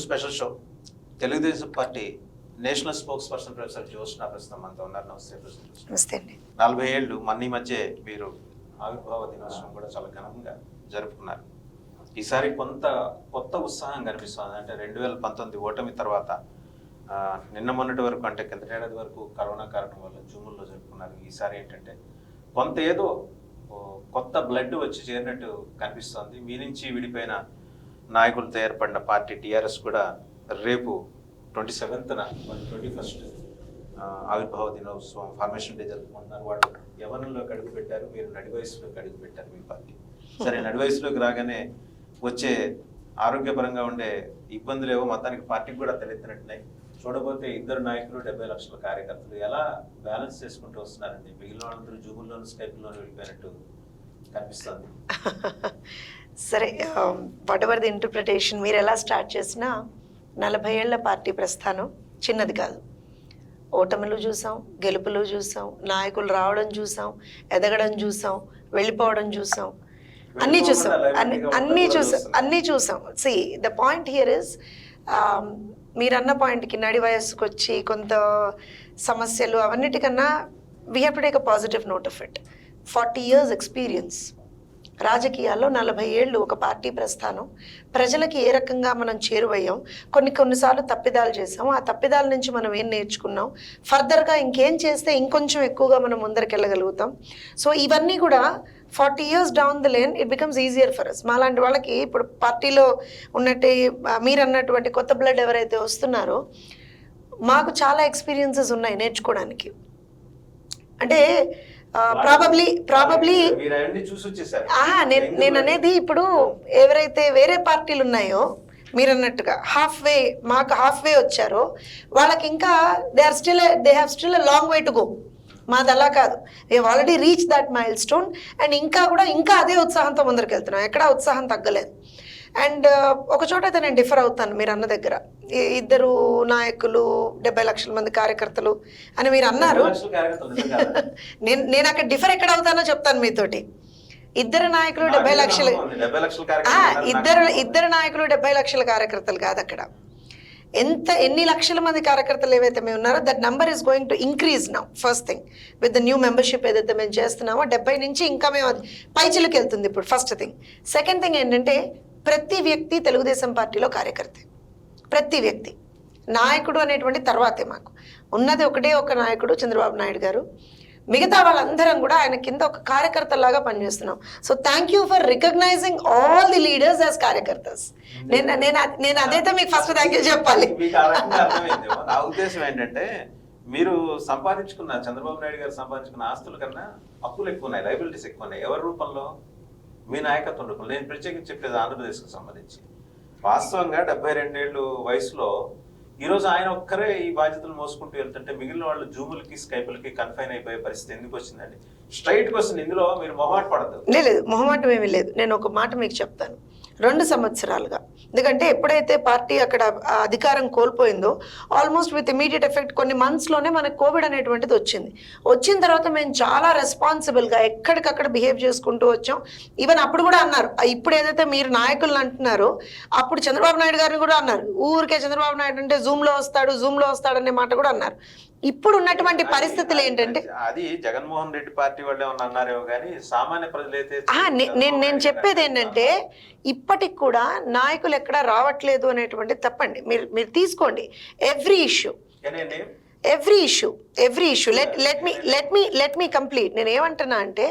Special show. Telugu Desam party national spokes person professor Jyotsna ప్రస్తుతం మనతో ఉన్నారు. నమస్తే ప్రొఫెసర్. నమస్తే అండి. 40 ఏళ్ళు ఈ మధ్య మీరు ఆవిర్భావ దినోత్సవం కూడా చాలా ఘనంగా జరుపుకున్నారు. ఈసారి కొత్త ఉత్సాహం కనిపిస్తుంది. అంటే 2019 ఓటమి తర్వాత నిన్న మొన్నటి వరకు, అంటే కిందటేడాది వరకు కరోనా కారణం వల్ల జూముల్లో జరుపుకున్నారు. ఈసారి ఏంటంటే ఏదో కొత్త బ్లడ్ వచ్చి చేరినట్టు కనిపిస్తోంది. మీ నుంచి విడిపోయిన నాయకులతో ఏర్పడిన పార్టీ టీఆర్ఎస్ కూడా రేపు 27న 21st ఆవిర్భావ దినోత్సవం ఫార్మేషన్ డే జరుపుకుంటున్నారు. వాళ్ళు యవనంలోకి అడుగు పెట్టారు, మీరు నడి వయసులోకి అడుగు పెట్టారు మీ పార్టీ. సరే, నడి వయసులోకి రాగానే వచ్చే ఆరోగ్యపరంగా ఉండే ఇబ్బందులు ఏవో మొత్తానికి పార్టీకి కూడా తలెత్తినట్టున్నాయి. చూడబోతే ఇద్దరు నాయకులు 70 లక్షల కార్యకర్తలు ఎలా బ్యాలెన్స్ చేసుకుంటూ వస్తున్నారండి? మిగిలిన వాళ్ళందరూ జూబుల్లోనూ స్కైపుల్లోనూ వెళ్ళిపోయినట్టు కనిపిస్తుంది. సరే, వాట్ ఎవర్ ది ఇంటర్ప్రిటేషన్, మీరు ఎలా స్టార్ట్ చేసినా 40 ఏళ్ల పార్టీ ప్రస్థానం చిన్నది కాదు. ఓటములు చూసాం, గెలుపులు చూసాం, నాయకులు రావడం చూసాం, ఎదగడం చూసాం, వెళ్ళిపోవడం చూసాం, అన్నీ చూసాం. See the point here is, మీరు అన్న పాయింట్కి నడి వయస్సుకు వచ్చి కొంత సమస్యలు అవన్నిటికన్నా we have to take a positive note of it. 40 years experience రాజకీయాల్లో, 40 ఏళ్ళు ఒక పార్టీ ప్రస్థానం, ప్రజలకి ఏ రకంగా మనం చేరువయ్యాం, కొన్నిసార్లు తప్పిదాలు చేసాం, ఆ తప్పిదాల నుంచి మనం ఏం నేర్చుకున్నాం, ఫర్దర్గా ఇంకేం చేస్తే ఇంకొంచెం ఎక్కువగా మనం ముందరికి సో ఇవన్నీ కూడా 40 years down the lane it becomes easier for us. మాలాంటి వాళ్ళకి ఇప్పుడు పార్టీలో ఉన్నట్టు మీరు అన్నటువంటి కొత్త బ్లడ్ ఎవరైతే వస్తున్నారో మాకు చాలా ఎక్స్పీరియన్సెస్ ఉన్నాయి నేర్చుకోవడానికి. అంటే ప్రాబబ్లీ నేను అనేది ఇప్పుడు ఎవరైతే వేరే పార్టీలు ఉన్నాయో మీరు అన్నట్టుగా మాకు హాఫ్ వే వచ్చారో వాళ్ళకి ఇంకా they have still a long way to go. మాది అలా కాదు, we already reach that mile stone and ఇంకా అదే ఉత్సాహంతో ముందరికి వెళ్తున్నాం, ఎక్కడా ఉత్సాహం తగ్గలేదు. అండ్ ఒక చోట అయితే నేను డిఫర్ అవుతాను మీరు అన్న దగ్గర. ఇద్దరు నాయకులు 70 లక్షల మంది కార్యకర్తలు అని మీరు అన్నారు. నేను అక్కడ డిఫర్ ఎక్కడ అవుతానో చెప్తాను మీతోటి. ఇద్దరు నాయకులు 70 లక్షలు, ఇద్దరు నాయకులు 70 లక్షల కార్యకర్తలు కాదు అక్కడ. ఎన్ని లక్షల మంది కార్యకర్తలు ఏవైతే మేము ఉన్నారో that number is going to increase now. First thing, with the new membership ఏదైతే మేము చేస్తున్నామో 70 నుంచి ఇంకా మేము అది పైచిలకు వెళ్తుంది ఇప్పుడు. First thing. సెకండ్ థింగ్ ఏంటంటే ప్రతి వ్యక్తి తెలుగుదేశం పార్టీలో కార్యకర్తే. ప్రతి వ్యక్తి నాయకుడు అనేటువంటి తర్వాతే మాకు ఉన్నది ఒక నాయకుడు చంద్రబాబు నాయుడు గారు. మిగతా వాళ్ళందరం కూడా ఆయన కింద ఒక కార్యకర్తలాగా పనిచేస్తున్నాం. So thank you for recognising all the leaders as కార్యకర్తస్. నేను అదైతే మీకు ఫస్ట్ థ్యాంక్ యూ చెప్పాలి. నా ఉద్దేశం ఏంటంటే మీరు సంపాదించుకున్న, చంద్రబాబు నాయుడు గారు సంపాదించుకున్న ఆస్తుల కన్నా అప్పులు ఎక్కువ ఉన్నాయి, లయబిలిటీస్ ఎక్కువ ఉన్నాయి. ఎవరి రూపంలో? మీ నాయకత్వం రూపంలో. నేను ప్రత్యేకించి చెప్పేది ఆంధ్రప్రదేశ్కి సంబంధించి. వాస్తవంగా 72 ఏళ్ళు వయసులో ఈరోజు ఆయన ఒక్కరే ఈ బాధ్యతలు మోసుకుంటూ వెళ్తుంటే మిగిలిన వాళ్ళు జూములకి స్కైపులకి కన్ఫైన్ అయిపోయే పరిస్థితి ఎందుకు వచ్చిందండి? Straight question. ఇందులో మీరు మొహమాట పడద్దు. లేదు, మొహమాటం ఏమీ లేదు. నేను ఒక మాట మీకు చెప్తాను. 2 సంవత్సరాలుగా, ఎందుకంటే ఎప్పుడైతే పార్టీ అక్కడ అధికారం కోల్పోయిందో ఆల్మోస్ట్ విత్ ఇమీడియట్ ఎఫెక్ట్ కొన్ని మంత్స్లోనే మనకు కోవిడ్ అనేటువంటిది వచ్చిన తర్వాత మేము చాలా రెస్పాన్సిబుల్గా ఎక్కడికక్కడ బిహేవ్ చేసుకుంటూ వచ్చాం. ఈవెన్ అప్పుడు కూడా అన్నారు, ఇప్పుడు ఏదైతే మీరు నాయకులను అంటున్నారో అప్పుడు చంద్రబాబు నాయుడు గారిని కూడా అన్నారు, ఊరికే చంద్రబాబు నాయుడు అంటే జూమ్లో వస్తాడనే మాట కూడా అన్నారు. ఇప్పుడు ఉన్నటువంటి పరిస్థితులు ఏంటంటే, అది జగన్మోహన్ రెడ్డి పార్టీ వాళ్ళే అన్నారేమో కానీ సామాన్య ప్రజలైతే నేను చెప్పేది ఏంటంటే ఇప్పటికి కూడా నాయకులు ఎక్కడా రావట్లేదు అనేటువంటి తప్పండి. మీరు తీసుకోండి every issue let me complete. నేను ఏమంటున్నా అంటే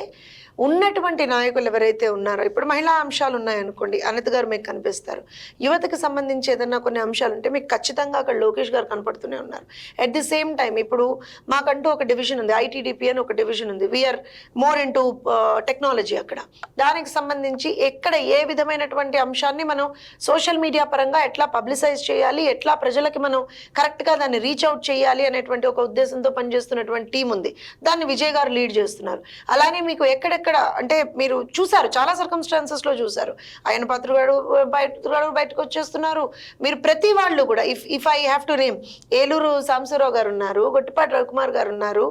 ఉన్నటువంటి నాయకులు ఎవరైతే ఉన్నారో, ఇప్పుడు మహిళా అంశాలు ఉన్నాయనుకోండి, అనిత గారు మీకు కనిపిస్తారు. యువతకు సంబంధించి ఏదన్నా కొన్ని అంశాలు ఉంటే మీకు ఖచ్చితంగా అక్కడ లోకేష్ గారు కనపడుతూనే ఉన్నారు. అట్ ది సేమ్ టైం ఇప్పుడు మాకంటూ ఒక డివిజన్ ఉంది, ఐటీడీపీ అని ఒక డివిజన్ ఉంది. We're more into technology. అక్కడ దానికి సంబంధించి ఎక్కడ ఏ విధమైనటువంటి అంశాన్ని మనం సోషల్ మీడియా పరంగా ఎట్లా పబ్లిసైజ్ చేయాలి, ఎట్లా ప్రజలకి మనం కరెక్ట్గా దాన్ని రీచ్ అవుట్ చేయాలి అనేటువంటి ఒక ఉద్దేశంతో పనిచేస్తున్నటువంటి టీం ఉంది. దాన్ని విజయ్ గారు లీడ్ చేస్తున్నారు. అలానే మీకు ఎక్కడెక్కడ అంటే మీరు చూసారు, చాలా సర్కమ్స్టాన్సెస్ లో చూసారు, ఆయన పత్రికాడు బయటకు వచ్చేస్తున్నారు. మీరు ప్రతి వాళ్ళు కూడా if I have to name, Eluru Sambasivarao గారు ఉన్నారు, గొట్టిపాటి రవికుమార్ గారు ఉన్నారు,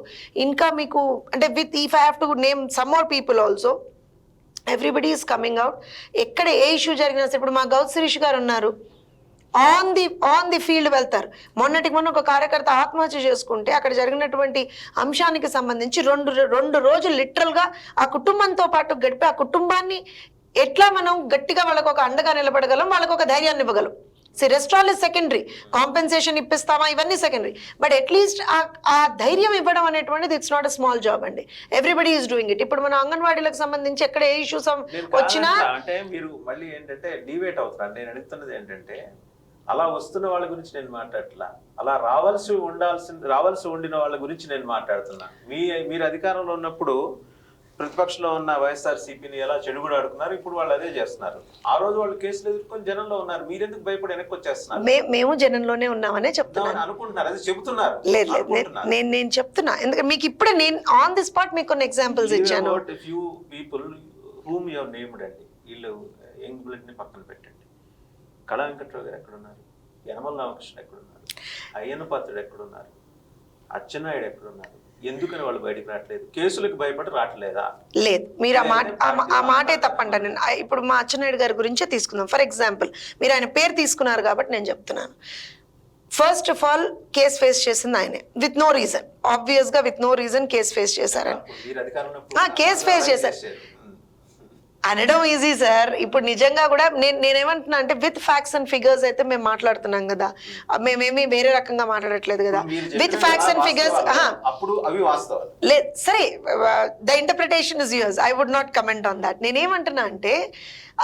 ఇంకా మీకు అంటే with if I have to name some more people also, everybody is coming out. ఎక్కడ ఏ ఇష్యూ జరిగినా ఇప్పుడు మా గౌత్ శిరీష్ గారు ఉన్నారు, ఆన్ ది ఫీల్డ్ వెళ్తారు. మొన్నటికి మొన్న ఒక కార్యకర్త ఆత్మహత్య చేసుకుంటే అక్కడ జరిగినటువంటి అంశానికి సంబంధించి రెండు రోజులు లిటరల్గా ఆ కుటుంబంతో పాటు గడిపి ఆ కుటుంబాన్ని ఎట్లా మనం గట్టిగా వాళ్ళకు ఒక అండగా నిలబడగలం, వాళ్ళకు ఒక ధైర్యాన్ని ఇవ్వగలం. రెస్టాల్ ఇస్ సెకండరీ, కాంపెన్సేషన్ ఇప్పిస్తామా ఇవన్నీ సెకండరీ, బట్ అట్లీస్ట్ ఆ ధైర్యం ఇవ్వడం అనేటువంటిది it's not a small job అండి. Everybody is doing it. ఇప్పుడు మన అంగన్వాడీలకు సంబంధించి ఎక్కడ ఏ ఇష్యూస్ వచ్చినా అంటే మీరు మళ్ళీ ఏంటంటే డివేట్ అవుతారు. నేను అడుగుతున్నది ఏంటంటే అలా వస్తున్న వాళ్ళ గురించి నేను మాట్లాడట్లా, అలా రావాల్సి ఉండిన వాళ్ళ గురించి నేను మాట్లాడుతున్నా. మీరు అధికారంలో ఉన్నప్పుడు ప్రతిపక్షంలో ఉన్న వైఎస్ఆర్సీపీని ఎలా చెడుగుడు ఆడుకున్నారు, ఇప్పుడు వాళ్ళు అదే చేస్తున్నారు. ఆ రోజు వాళ్ళు కేసులు ఎదుర్కొని జనంలో ఉన్నారు, మీరెందుకు భయపడి వెనక్కి వచ్చేస్తున్నారు? మేము జనంలోనే ఉన్నామనే చెప్తున్నాను. అనుకుంటున్నారు, అది చెబుతున్నారు. లేదు నేను చెప్తున్నా, ఎందుకంటే మీకు ఇప్పుడే నేను ఆన్ ది స్పాట్ మీకు కొన్ని ఎగ్జాంపుల్స్ ఇచ్చాను. Few people whom you have named అండి. వీళ్ళు యంగ్ బ్లడ్ ని పక్కన పెట్టండి. కళా వెంకట్రావు గారు ఎక్కడున్నారు? యనమల రామకృష్ణ ఎక్కడున్నారు? అయ్యన్న పాత్రుడు ఎక్కడున్నారు? అచ్చెన్నాయుడు ఎక్కడున్నారు? ఎందుకని వాళ్ళు బయటకు రావట్లేదు? కేసులకు భయపడి రావట్లేదా? లేదు, మీరు ఆ మాటే తప్పంట. నేను ఇప్పుడు మా అచ్చెన్నాయుడు గారి గురించే తీసుకుందాం. ఫర్ ఎగ్జాంపుల్ మీరు ఆయన పేరు తీసుకున్నారు కాబట్టి నేను చెప్తున్నాను. First of all case face చేసింది ఆయనే, విత్ నో రీజన్. ఆబ్వియస్ గా with no reason case face చేశారని. కేసు ఫేస్ చేశారు అనడం ఈజీ సార్. ఇప్పుడు నిజంగా కూడా నేనేమంటున్నా అంటే విత్ ఫ్యాక్ట్స్ అండ్ ఫిగర్స్ అయితే మేము మాట్లాడుతున్నాం కదా, మేమేమి వేరే రకంగా మాట్లాడట్లేదు కదా. విత్ ఫ్యాక్ట్స్ అండ్ ఫిగర్స్ లేదు సరే, the interpretation is yours, I would not comment on that. నేనేమంటున్నా అంటే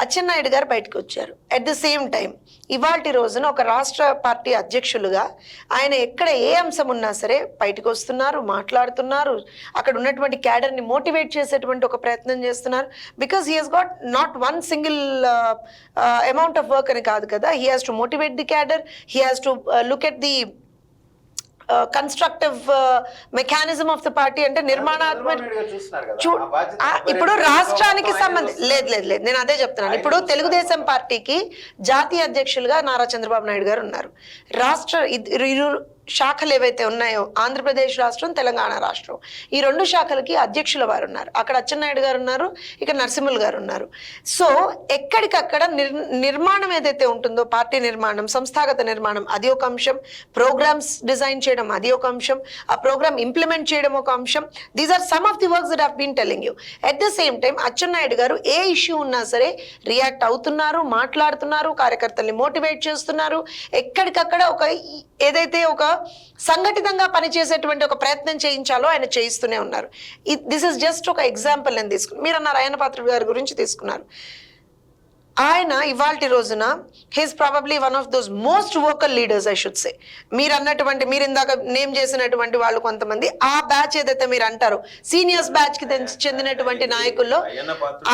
అచ్చెన్నాయుడు గారు బయటకు వచ్చారు. అట్ ద సేమ్ టైం ఇవాల్టి రోజున ఒక రాష్ట్ర పార్టీ అధ్యక్షులుగా ఆయన ఎక్కడ ఏ అంశం ఉన్నా సరే బయటకు వస్తున్నారు, మాట్లాడుతున్నారు, అక్కడ ఉన్నటువంటి క్యాడర్ని మోటివేట్ చేసేటువంటి ఒక ప్రయత్నం చేస్తున్నారు. Because he has got not one single amount of work అని కాదు కదా, he has to motivate the cadre, he has to look at the constructive mechanism of the party, అంటే నిర్మాణాత్మక. ఇప్పుడు రాష్ట్రానికి సంబంధించి లేదు నేను అదే చెప్తున్నాను. ఇప్పుడు తెలుగుదేశం పార్టీకి జాతీయ అధ్యక్షులుగా నారా చంద్రబాబు నాయుడు గారు ఉన్నారు. రాష్ట్ర ఇరు శాఖలు ఏవైతే ఉన్నాయో, ఆంధ్రప్రదేశ్ రాష్ట్రం, తెలంగాణ రాష్ట్రం, ఈ రెండు శాఖలకి అధ్యక్షుల వారు ఉన్నారు. అక్కడ అచ్చెన్నాయుడు గారు ఉన్నారు, ఇక్కడ నరసింహులు గారు ఉన్నారు. సో ఎక్కడికక్కడ నిర్మాణం ఏదైతే ఉంటుందో, పార్టీ నిర్మాణం, సంస్థాగత నిర్మాణం, అది ఒక అంశం. ప్రోగ్రామ్స్ డిజైన్ చేయడం అది ఒక అంశం, ఆ ప్రోగ్రామ్ ఇంప్లిమెంట్ చేయడం ఒక అంశం. These are some of the works that have been telling you. At the same time Atchannaidu garu ఏ ఇష్యూ ఉన్నా సరే రియాక్ట్ అవుతున్నారు, మాట్లాడుతున్నారు, కార్యకర్తల్ని మోటివేట్ చేస్తున్నారు. ఎక్కడికక్కడ ఏదైతే ఒక సంఘటితంగా పనిచేసేటువంటి ఒక ప్రయత్నం చేయించాలో ఆయన చేయిస్తూనే ఉన్నారు. దిస్ ఇస్ జస్ట్ ఒక ఎగ్జాంపుల్ నేను తీసుకున్నాను. మీరు అన్నారు అయ్యన్న పాత్రుడు గారి గురించి తీసుకున్నారు. ఆయన ఇవాల్టి రోజున he's probably one of those most vocal leaders I should say. మీరు అన్నటువంటి, మీరు ఇందాక నేమ్ చేసినటువంటి వాళ్ళు కొంతమంది, ఆ బ్యాచ్ ఏదైతే మీరు అంటారో సీనియర్స్ బ్యాచ్ కి చెందినటువంటి నాయకుల్లో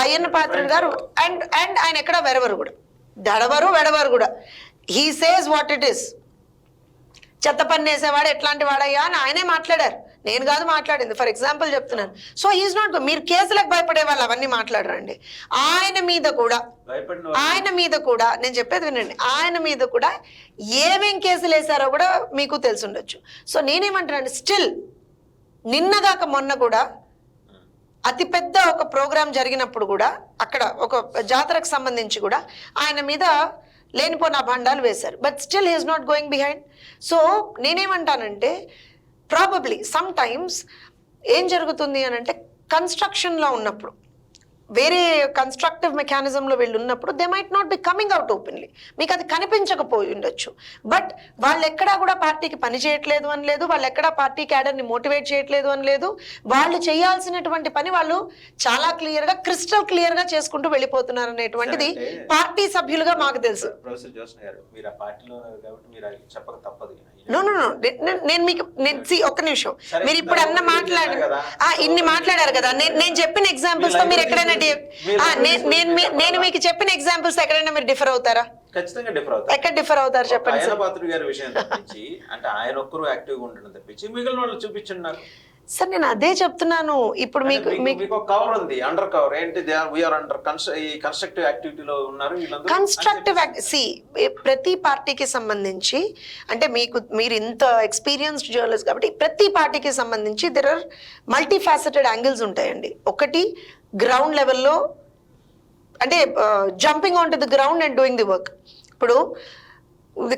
అయ్యన్న పాత్రుడు గారు అండ్ ఆయన ఎక్కడ వెడవరు కూడా. He says what it is. చెత్త పని వేసేవాడు ఎట్లాంటి వాడయ్యా అని ఆయనే మాట్లాడారు, నేను కాదు మాట్లాడింది. ఫర్ ఎగ్జాంపుల్ చెప్తున్నాను. సో హీఈస్ నాట్, మీరు కేసులకు భయపడే వాళ్ళు అవన్నీ మాట్లాడరండి. ఆయన మీద కూడా నేను చెప్పేది వినండి, ఆయన మీద కూడా ఏమేం కేసులు వేసారో కూడా మీకు తెలిసి ఉండొచ్చు. సో నేనేమంటానండి, స్టిల్ నిన్నగాక మొన్న కూడా అతిపెద్ద ఒక ప్రోగ్రాం జరిగినప్పుడు కూడా అక్కడ ఒక జాతరకు సంబంధించి కూడా ఆయన మీద లేనిపోయిన అభాండాలు వేశారు. But still he is not going behind. So నేనేమంటానంటే ప్రాబబ్లీ సమ్ టైమ్స్ ఏం జరుగుతుంది అని అంటే, కన్స్ట్రక్షన్లో ఉన్నప్పుడు, వేరే కన్స్ట్రక్టివ్ మెకానిజంలో వీళ్ళు ఉన్నప్పుడు they might not be coming out openly, మీకు అది కనిపించకపోయి ఉండొచ్చు. బట్ వాళ్ళు ఎక్కడా కూడా పార్టీకి పని చేయట్లేదు అని లేదు, వాళ్ళు ఎక్కడా పార్టీ క్యాడర్ని మోటివేట్ చేయట్లేదు అని లేదు. వాళ్ళు చేయాల్సినటువంటి పని వాళ్ళు చాలా క్లియర్గా, క్రిస్టల్ క్లియర్గా చేసుకుంటూ వెళ్ళిపోతున్నారు అనేటువంటిది పార్టీ సభ్యులుగా మాకు తెలుసు. ఒక్క నిమిషం, మీరు ఇప్పుడు అన్న ఇన్ని మాట్లాడారు కదా, నేను చెప్పిన ఎగ్జాంపుల్స్ తో మీరు ఎక్కడైనా నేను మీకు చెప్పిన ఎగ్జాంపుల్స్ ఎక్కడైనా మీరు డిఫర్ అవుతారా? ఖచ్చితంగా డిఫర్ అవుతారు. ఎక్కడ డిఫర్ అవుతారు చెప్పండి. అయ్యన్న పాత్రుడు గారి విషయం తప్పించి, అంటే ఆయన ఒక్కరు యాక్టివ్గా ఉండడం తప్పించి మిగిలిన వాళ్ళు చూపించండి నాకు. సార్ నేను అదే చెప్తున్నాను. ఇప్పుడు మీకు కవర్ ఉంది, అండర్ కవర్ ఏంటి, వీఆర్ అండర్ కన్స్ట్రక్టివ్ యాక్టివిటీలో ఉన్నారు. కన్స్ట్రక్టివ్ ప్రతి పార్టీకి సంబంధించి, అంటే మీరు ఇంత ఎక్స్పీరియన్స్డ్ జర్నలిస్ట్ కాబట్టి ప్రతి పార్టీకి సంబంధించి there are multi faceted angles ఉంటాయండి. ఒకటి గ్రౌండ్ లెవెల్లో, అంటే jumping on to the ground and doing the work. ఇప్పుడు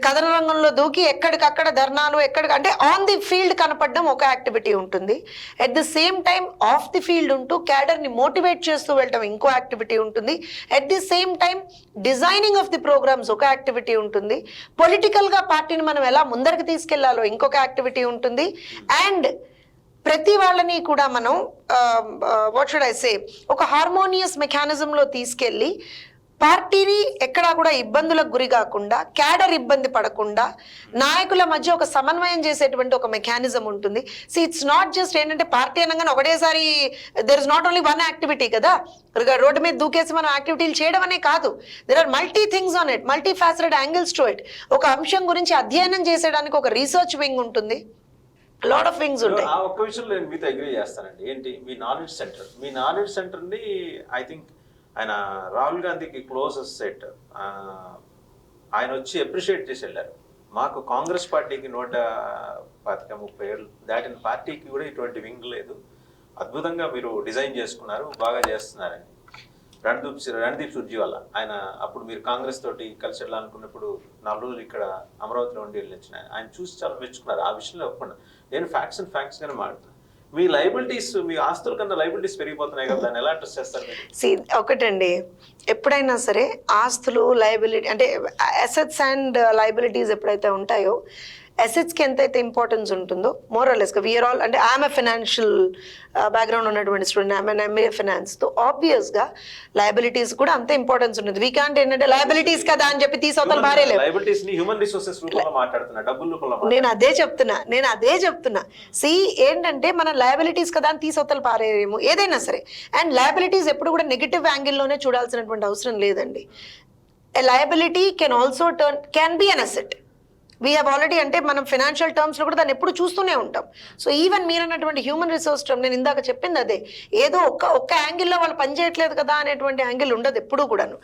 కథన రంగంలో దూకి ఎక్కడికక్కడ ధర్నాలు అంటే ఆన్ ది ఫీల్డ్ కనపడడం ఒక యాక్టివిటీ ఉంటుంది. At the same time of the field ఉంటూ క్యాడర్ని మోటివేట్ చేస్తూ వెళ్ళడం ఇంకో యాక్టివిటీ ఉంటుంది. At the same time designing of the programmes ఒక యాక్టివిటీ ఉంటుంది. పొలిటికల్గా పార్టీని మనం ఎలా ముందరికి తీసుకెళ్లాలో ఇంకొక యాక్టివిటీ ఉంటుంది. అండ్ ప్రతి వాళ్ళని కూడా మనం వాట్ షుడ్ ఐ సే ఒక హార్మోనియస్ మెకానిజంలో తీసుకెళ్ళి పార్టీని ఎక్కడా కూడా ఇబ్బందులకు గురి కాకుండా, క్యాడర్ ఇబ్బంది పడకుండా నాయకుల మధ్య ఒక సమన్వయం చేసేటువంటి ఒక మెకానిజం ఉంటుంది. సో ఇట్స్ నాట్ జస్ట్ ఏంటంటే పార్టీ అనగానే ఒకటేసారి there is not only one activity కదా, రోడ్డు మీద దూకేసి మనం యాక్టివిటీలు చేయడం అనే కాదు. There are multi things on it, multi faceted angles to it. ఒక అంశం గురించి అధ్యయనం చేసేయడానికి ఒక రీసెర్చ్ వింగ్ ఉంటుంది, లాట్ ఆఫ్ వింగ్స్ ఉంటాయి. ఆ ఒక్క విషయంలో నేను మీతో అగ్రీ చేస్తానండి. ఏంటి మీ నాలెడ్జ్ సెంటర్ని ఐ థింక్ ఆయన రాహుల్ గాంధీకి క్లోజెస్ట్ సెట్, ఆయన వచ్చి అప్రిషియేట్ చేసి వెళ్ళారు. మాకు కాంగ్రెస్ పార్టీకి 125-130 ఏళ్ళు దాటిన పార్టీకి కూడా ఇటువంటి వింగ్ లేదు, అద్భుతంగా మీరు డిజైన్ చేసుకున్నారు, బాగా చేస్తున్నారని. రణదీప్ సుర్జేవాలా ఆయన అప్పుడు మీరు కాంగ్రెస్ తోటి కలిసి వెళ్ళాలనుకున్నప్పుడు 4 రోజులు ఇక్కడ అమరావతిలో ఉండి వెళ్ళొచ్చిన ఆయన చూసి చాలా మెచ్చుకున్నారు. ఆ విషయంలో ఒప్పుకున్నా. నేను ఫ్యాక్ట్స్ గానే మాట్లాడుతాను. మీ లైబిలిటీస్, మీ ఆస్తుల కన్నా లైబిలిటీస్ పెరిగిపోతున్నాయి కదా, దాన్ని ఎలా అడ్రస్ చేస్తారు మీరు? ఒకటండి, ఎప్పుడైనా సరే ఆస్తులు లైబిలిటీ అంటే అసెట్స్ అండ్ లైబిలిటీస్ ఎప్పుడైతే ఉంటాయో, అసెట్స్కి ఎంతైతే ఇంపార్టెన్స్ ఉంటుందో మోరలెస్గా వీఆర్ ఆల్ అంటే ఐఎమ్ ఫైనాన్షియల్ బ్యాక్గ్రౌండ్ ఉన్నటువంటి స్టూడెంట్, ఐఎమ్ ఎంఏ ఫైనాన్స్, తో ఆబ్వియస్గా లైబిలిటీస్ కూడా అంతే ఇంపార్టెన్స్ ఉంటుంది. వీ కాంట్ ఏంటంటే లైబిలిటీస్ కదా అని చెప్పి తీసవతలు భారేలేదు. నేను అదే చెప్తున్నా సి ఏంటంటే మన లైబిలిటీస్ కదా అని తీసవతలు పారేయము ఏదైనా సరే. అండ్ లైబిలిటీస్ ఎప్పుడు కూడా నెగిటివ్ యాంగిల్లోనే చూడాల్సినటువంటి అవసరం లేదండి. A liability can be an asset. We have already అంటే మనం ఫైనాన్షియల్ టర్మ్స్లో కూడా దాన్ని ఎప్పుడు చూస్తూనే ఉంటాం. సో ఈవెన్ మీరు అన్నటువంటి హ్యూమన్ రిసోర్స్ టర్మ్, నేను ఇందాక చెప్పింది అదే, ఏదో ఒక్క యాంగిల్లో వాళ్ళు పనిచేయట్లేదు కదా అనేటువంటి యాంగిల్ ఉండదు ఎప్పుడు కూడాను.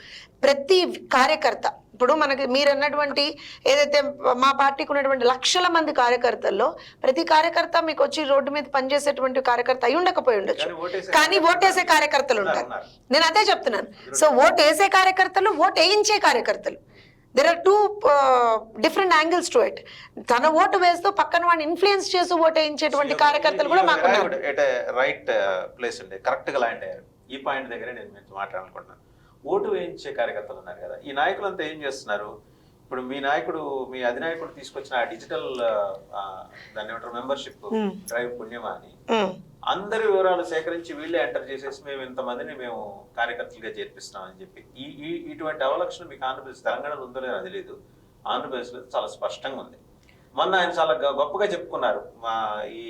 ప్రతి కార్యకర్త, ఇప్పుడు మనకి మీరు అన్నటువంటి ఏదైతే మా పార్టీకి ఉన్నటువంటి లక్షల మంది కార్యకర్తల్లో ప్రతి కార్యకర్త మీకు వచ్చి రోడ్డు మీద పనిచేసేటువంటి కార్యకర్త అయి ఉండకపోయి ఉండొచ్చు, కానీ ఓటేసే కార్యకర్తలు ఉంటారు. నేను అదే చెప్తున్నాను. సో ఓట్ వేసే కార్యకర్తలు, ఓట్ వేయించే కార్యకర్తలు, there are 2 different angles to it. తన ఓటు వేస్తూ పక్కన వాడిని ఇన్ఫ్లుయెన్స్ చేస్తూ ఓటు వేయించేటువంటి కార్యకర్తలు కూడా మాకు రైట్ ప్లేస్ అండి, కరెక్ట్ గా ల్యాండ్ అయ్యారు. ఈ పాయింట్ దగ్గర నేను మీతో మాట్లాడాలనుకుంటున్నాను. ఓటు వేయించే కార్యకర్తలు ఉన్నారు కదా, ఈ నాయకులంతా ఏం చేస్తున్నారు? ఇప్పుడు మీ అధినాయకుడు తీసుకొచ్చిన ఆ డిజిటల్ దాన్ని ఏమంటారు మెంబర్షిప్ డ్రైవ్ పుణ్యమా అని అందరి వివరాలు సేకరించి వీళ్ళే ఎంటర్ చేసేసి మేము ఇంతమందిని మేము కార్యకర్తలుగా చేర్పిస్తున్నామని చెప్పి ఇటువంటి అవలక్షణ మీకు ఆంధ్రప్రదేశ్, తెలంగాణలో ఉందో లేదో అది తెలియదు, ఆంధ్రప్రదేశ్లో చాలా స్పష్టంగా ఉంది. మొన్న ఆయన చాలా గొప్పగా చెప్పుకున్నారు మా ఈ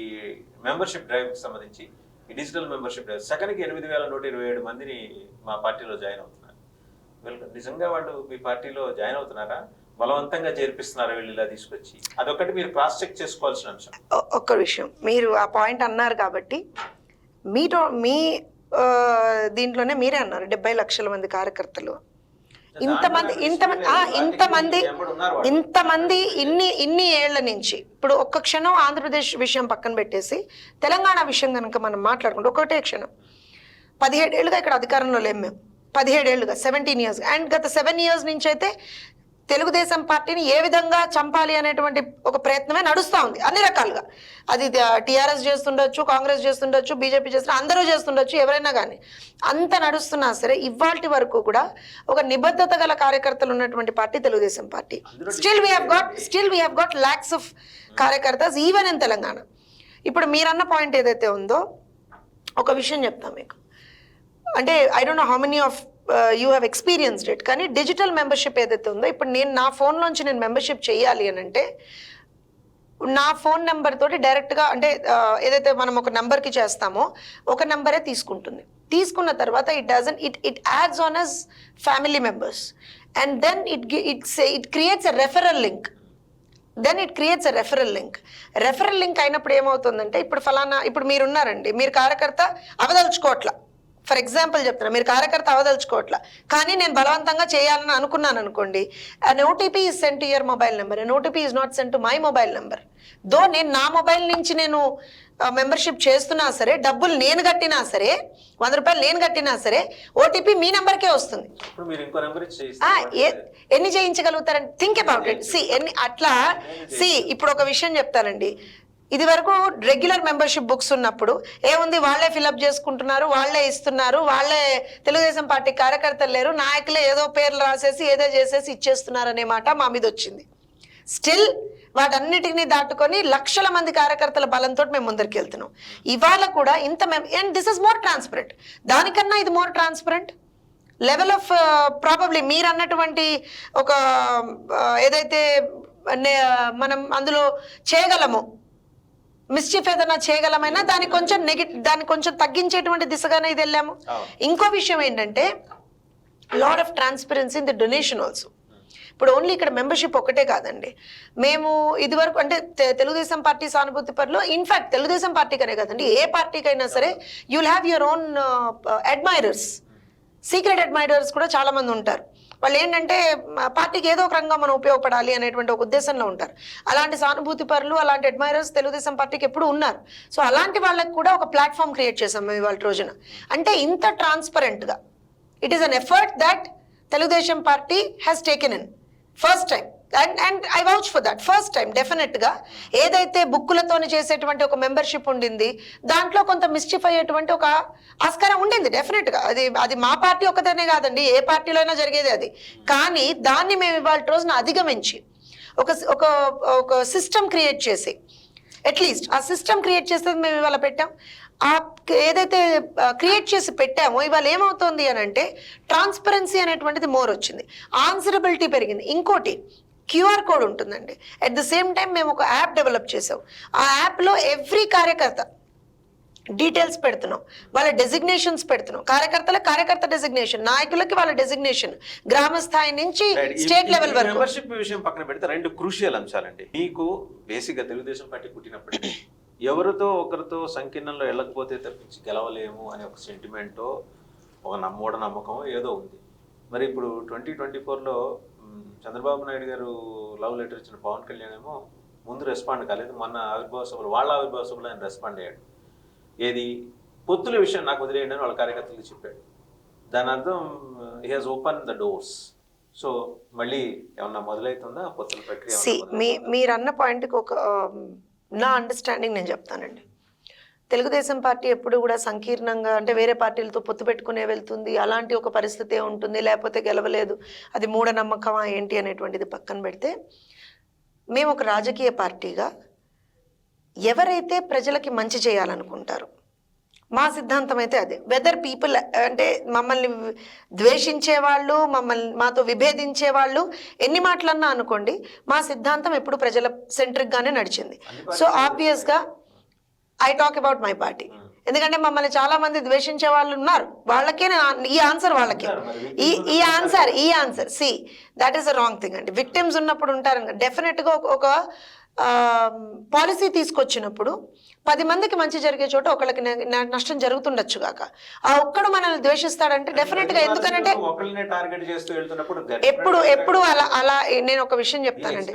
మెంబర్షిప్ డ్రైవ్కి సంబంధించి. ఈ డిజిటల్ మెంబర్షిప్ డ్రైవ్ సెకండ్కి 8,127 మందిని మా పార్టీలో జాయిన్ అవుతున్నారు. వీళ్ళు నిజంగా వాళ్ళు మీ పార్టీలో జాయిన్ అవుతున్నారా, బలవంతంగా చేర్పిస్తున్నారా వీళ్ళు ఇలా తీసుకొచ్చి? అదొకటి మీరు క్రాస్ చెక్ చేసుకోవాల్సిన అంశం. ఒక్క విషయం, మీరు ఆ పాయింట్ అన్నారు కాబట్టి మీ దీంట్లోనే మీరే అన్నారు 70 లక్షల మంది కార్యకర్తలు, ఇంతమంది ఇన్ని ఏళ్ల నుంచి. ఇప్పుడు ఒక్క క్షణం ఆంధ్రప్రదేశ్ విషయం పక్కన పెట్టేసి తెలంగాణ విషయం కనుక మనం మాట్లాడుకుంటే ఒకటే క్షణం, 17 ఏళ్ళుగా ఇక్కడ అధికారంలో లేము మేము, 17 ఏళ్ళుగా 17 ఇయర్స్. అండ్ గత 7 ఇయర్స్ నుంచి అయితే తెలుగుదేశం పార్టీని ఏ విధంగా చంపాలి అనేటువంటి ఒక ప్రయత్నమే నడుస్తూ ఉంది అన్ని రకాలుగా. అది టీఆర్ఎస్ చేస్తుండొచ్చు, కాంగ్రెస్ చేస్తుండొచ్చు, బీజేపీ చేస్తుండొచ్చు, అందరూ చేస్తుండొచ్చు, ఎవరైనా కానీ అంత నడుస్తున్నా సరే ఇవాల్టి వరకు కూడా ఒక నిబద్ధత గల కార్యకర్తలు ఉన్నటువంటి party Telugu Desam party. Still we have got lakhs of కార్యకర్తస్ ఈవెన్ ఇన్ తెలంగాణ. ఇప్పుడు మీరన్న పాయింట్ ఏదైతే ఉందో ఒక విషయం చెప్తాం మీకు, అంటే I don't know how many of you have experienced it, కానీ డిజిటల్ మెంబర్షిప్ ఏదైతే ఉందో ఇప్పుడు నేను నా ఫోన్లోంచి నేను మెంబర్షిప్ చేయాలి అని అంటే నా ఫోన్ నెంబర్ తోటి డైరెక్ట్గా అంటే ఏదైతే మనం ఒక నెంబర్కి చేస్తామో ఒక నెంబరే తీసుకుంటుంది. తీసుకున్న తర్వాత it adds on us family members and then it creates a referral link. Referral link అయినప్పుడు ఏమవుతుందంటే ఇప్పుడు ఫలానా ఇప్పుడు మీరున్నారండి, మీరు కార్యకర్త అవదలుచుకోవట్ల ఫర్ ఎగ్జాంపుల్ చెప్తున్నా, మీరు కార్యకర్త అవదలుచుకోవట్లా, కానీ నేను బలవంతంగా చేయాలని అనుకున్నాను అనుకోండి, an OTP is sent to your mobile number, an OTP is not sent to my mobile number. దో నేను నా మొబైల్ నుంచి నేను మెంబర్షిప్ చేస్తున్నా సరే, డబ్బులు నేను కట్టినా సరే, 100 రూపాయలు నేను కట్టినా సరే, ఓటీపీ మీ నెంబర్కే వస్తుంది. ఇప్పుడు మీరు ఇంకో నెంబర్ ఎన్ని చేయించగలుగుతారండి? Think about it. ఇప్పుడు ఒక విషయం చెప్తానండి. ఇది వరకు రెగ్యులర్ మెంబర్షిప్ బుక్స్ ఉన్నప్పుడు ఏముంది, వాళ్ళే ఫిల్అప్ చేసుకుంటున్నారు, వాళ్ళే ఇస్తున్నారు, వాళ్ళే తెలుగుదేశం పార్టీ కార్యకర్తలు లేరు, నాయకులే ఏదో పేర్లు రాసేసి ఏదో చేసేసి ఇచ్చేస్తున్నారు అనే మాట మా మీద వచ్చింది. స్టిల్ వాటన్నిటిని దాటుకొని లక్షల మంది కార్యకర్తల బలంతో మేము ముందరికి వెళ్తున్నాం. ఇవాళ కూడా ఇంత and this is more transparent. దానికన్నా ఇది more transparent level of probably మీరు అన్నటువంటి ఒక ఏదైతే మనం అందులో చేయగలము, మిస్చిఫ్ ఏదైనా చేయగలమైనా దాన్ని కొంచెం తగ్గించేటువంటి దిశగానే ఇది వెళ్ళాము. ఇంకో విషయం ఏంటంటే lot of transparency in the donation also. ఇప్పుడు ఓన్లీ ఇక్కడ మెంబర్షిప్ ఒకటే కాదండి, మేము ఇదివరకు అంటే తెలుగుదేశం పార్టీ సానుభూతి పరులు, ఇన్ఫాక్ట్ తెలుగుదేశం పార్టీకనే కాదండి, ఏ పార్టీకైనా సరే you will have your own admirers, secret admirers కూడా చాలా మంది ఉంటారు. వాళ్ళు ఏంటంటే పార్టీకి ఏదో ఒక రంగం మనం ఉపయోగపడాలి అనేటువంటి ఒక ఉద్దేశంలో ఉంటారు. అలాంటి సానుభూతి పరులు, అలాంటి అడ్మైరర్స్ తెలుగుదేశం పార్టీకి ఎప్పుడు ఉన్నారు. సో అలాంటి వాళ్ళకి కూడా ఒక ప్లాట్ఫామ్ క్రియేట్ చేసాం మేము ఇవాళ రోజున. అంటే ఇంత ట్రాన్స్పరెంట్గా it is an effort that Telugu Desam party has taken in first time. And I vouch for that. First time డెఫినెట్గా ఏదైతే బుక్కులతో చేసేటువంటి ఒక మెంబర్షిప్ ఉండింది, దాంట్లో కొంత మిస్చిఫ్ అయ్యేటువంటి ఒక ఆస్కారం ఉండింది డెఫినెట్గా. అది మా పార్టీ ఒక్కదనే కాదండి, ఏ పార్టీలో అయినా జరిగేది అది. కానీ దాన్ని మేము ఇవాళ రోజున అధిగమించి ఒక సిస్టమ్ క్రియేట్ చేసి, అట్లీస్ట్ ఆ సిస్టమ్ క్రియేట్ చేసేది మేము ఇవాళ పెట్టాం. ఆ ఏదైతే క్రియేట్ చేసి పెట్టామో ఇవాళ ఏమవుతుంది అని అంటే ట్రాన్స్పరెన్సీ అనేటువంటిది మోర్ వచ్చింది, ఆన్సరబిలిటీ పెరిగింది. ఇంకోటి QR కోడ్ ఉంటుందండి. అట్ ద సేమ్ టైం మేము ఒక యాప్ డెవలప్ చేసాం. ఆ యాప్లో ఎవ్రీ కార్యకర్త డీటెయిల్స్ పెడుతున్నాం, వాళ్ళ డెసిగ్నేషన్స్ పెడుతున్నాం. కార్యకర్త డెసిగ్నేషన్, నాయకులకి వాళ్ళ డెసిగ్నేషన్, గ్రామ స్థాయి నుంచి స్టేట్ లెవెల్ వరకు. మెంబర్షిప్ విషయం పక్కన పెడితే రెండు క్రూషియల్ అంశాలండి. మీకు బేసిక్గా తెలుగుదేశం పార్టీ పుట్టినప్పటికీ ఎవరితో ఒకరితో సంకీర్ణంలో వెళ్ళకపోతే తప్పించి గెలవలేము అనే ఒక సెంటిమెంటో ఒక నమ్మకం ఏదో ఉంది. మరి ఇప్పుడు 2024లో చంద్రబాబు నాయుడు గారు లవ్ లెటర్ ఇచ్చిన పవన్ కళ్యాణ్ ఏమో ముందు రెస్పాండ్ కాలేదు. మొన్న వాళ్ళ ఆవిర్భావ సభలో ఆయన రెస్పాండ్ అయ్యాడు. ఏది పొత్తుల విషయం నాకు వదిలేయండి అని వాళ్ళ కార్యకర్తలకు చెప్పాడు. దాని అర్థం he has open the doors. So మళ్ళీ ఏమన్నా మొదలవుతుందా పొత్తుల ప్రక్రియ? మీరు అన్న పాయింట్కి ఒక నా అండర్స్టాండింగ్ నేను చెప్తానండి. తెలుగుదేశం పార్టీ ఎప్పుడు కూడా సంకీర్ణంగా అంటే వేరే పార్టీలతో పొత్తు పెట్టుకునే వెళ్తుంది, అలాంటి ఒక పరిస్థితి ఉంటుంది, లేకపోతే గెలవలేదు, అది మూఢనమ్మకమా ఏంటి అనేటువంటిది పక్కన పెడితే, మేము ఒక రాజకీయ పార్టీగా ఎవరైతే ప్రజలకి మంచి చేయాలనుకుంటారో మా సిద్ధాంతం అయితే అదే. వెదర్ పీపుల్ అంటే మమ్మల్ని ద్వేషించే వాళ్ళు, మాతో విభేదించే వాళ్ళు ఎన్ని మాటలన్నా అనుకోండి, మా సిద్ధాంతం ఎప్పుడు ప్రజల సెంట్రిక్గానే నడిచింది. సో ఆబ్వియస్గా I talk about my party. ఎందుకంటే మమ్మల్ని చాలా మంది ద్వేషించే వాళ్ళు ఉన్నారు, వాళ్ళకే ఈ ఆన్సర్ వాళ్ళకే ఈ answer see that is a wrong thing అండి. విక్టిమ్స్ ఉన్నప్పుడు ఉంటారు. డెఫినెట్గా ఒక పాలసీ తీసుకొచ్చినప్పుడు 10 మందికి మంచి జరిగే చోట ఒకళ్ళకి నష్టం జరుగుతుండొచ్చు కాక, ఆ ఒక్కడు మనల్ని ద్వేషిస్తాడంటే డెఫినెట్గా, ఎందుకంటే ఎప్పుడు అలా నేను ఒక విషయం చెప్తానండి.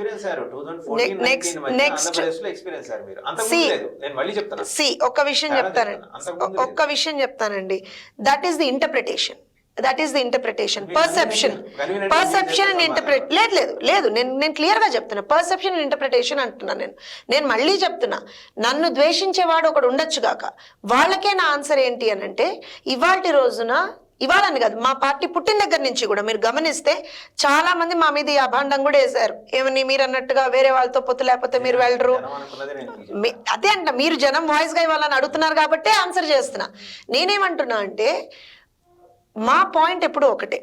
ఒక్క విషయం చెప్తానండి. That is the interpretation. Perception and interpret లేదు నేను క్లియర్గా చెప్తున్నా. పర్సెప్షన్ అండ్ ఇంటర్ప్రిటేషన్ అంటున్నా. నేను మళ్ళీ చెప్తున్నా, నన్ను ద్వేషించేవాడు ఒకడు ఉండొచ్చు గాక, వాళ్ళకే నా ఆన్సర్ ఏంటి అని అంటే, ఇవాళని కాదు, మా పార్టీ పుట్టిన దగ్గర నుంచి కూడా మీరు గమనిస్తే చాలా మంది మా మీద ఈ అభాండం కూడా వేశారు. ఏమని మీరు అన్నట్టుగా వేరే వాళ్ళతో పొత్తు లేకపోతే మీరు వెళ్ళరు, అదే అంట, మీరు జనం వాయిస్గా ఇవ్వాలని అడుగుతున్నారు కాబట్టి ఆన్సర్ చేస్తున్నా. నేనేమంటున్నా అంటే, మా పాయింట్ ఎప్పుడు ఒకటే,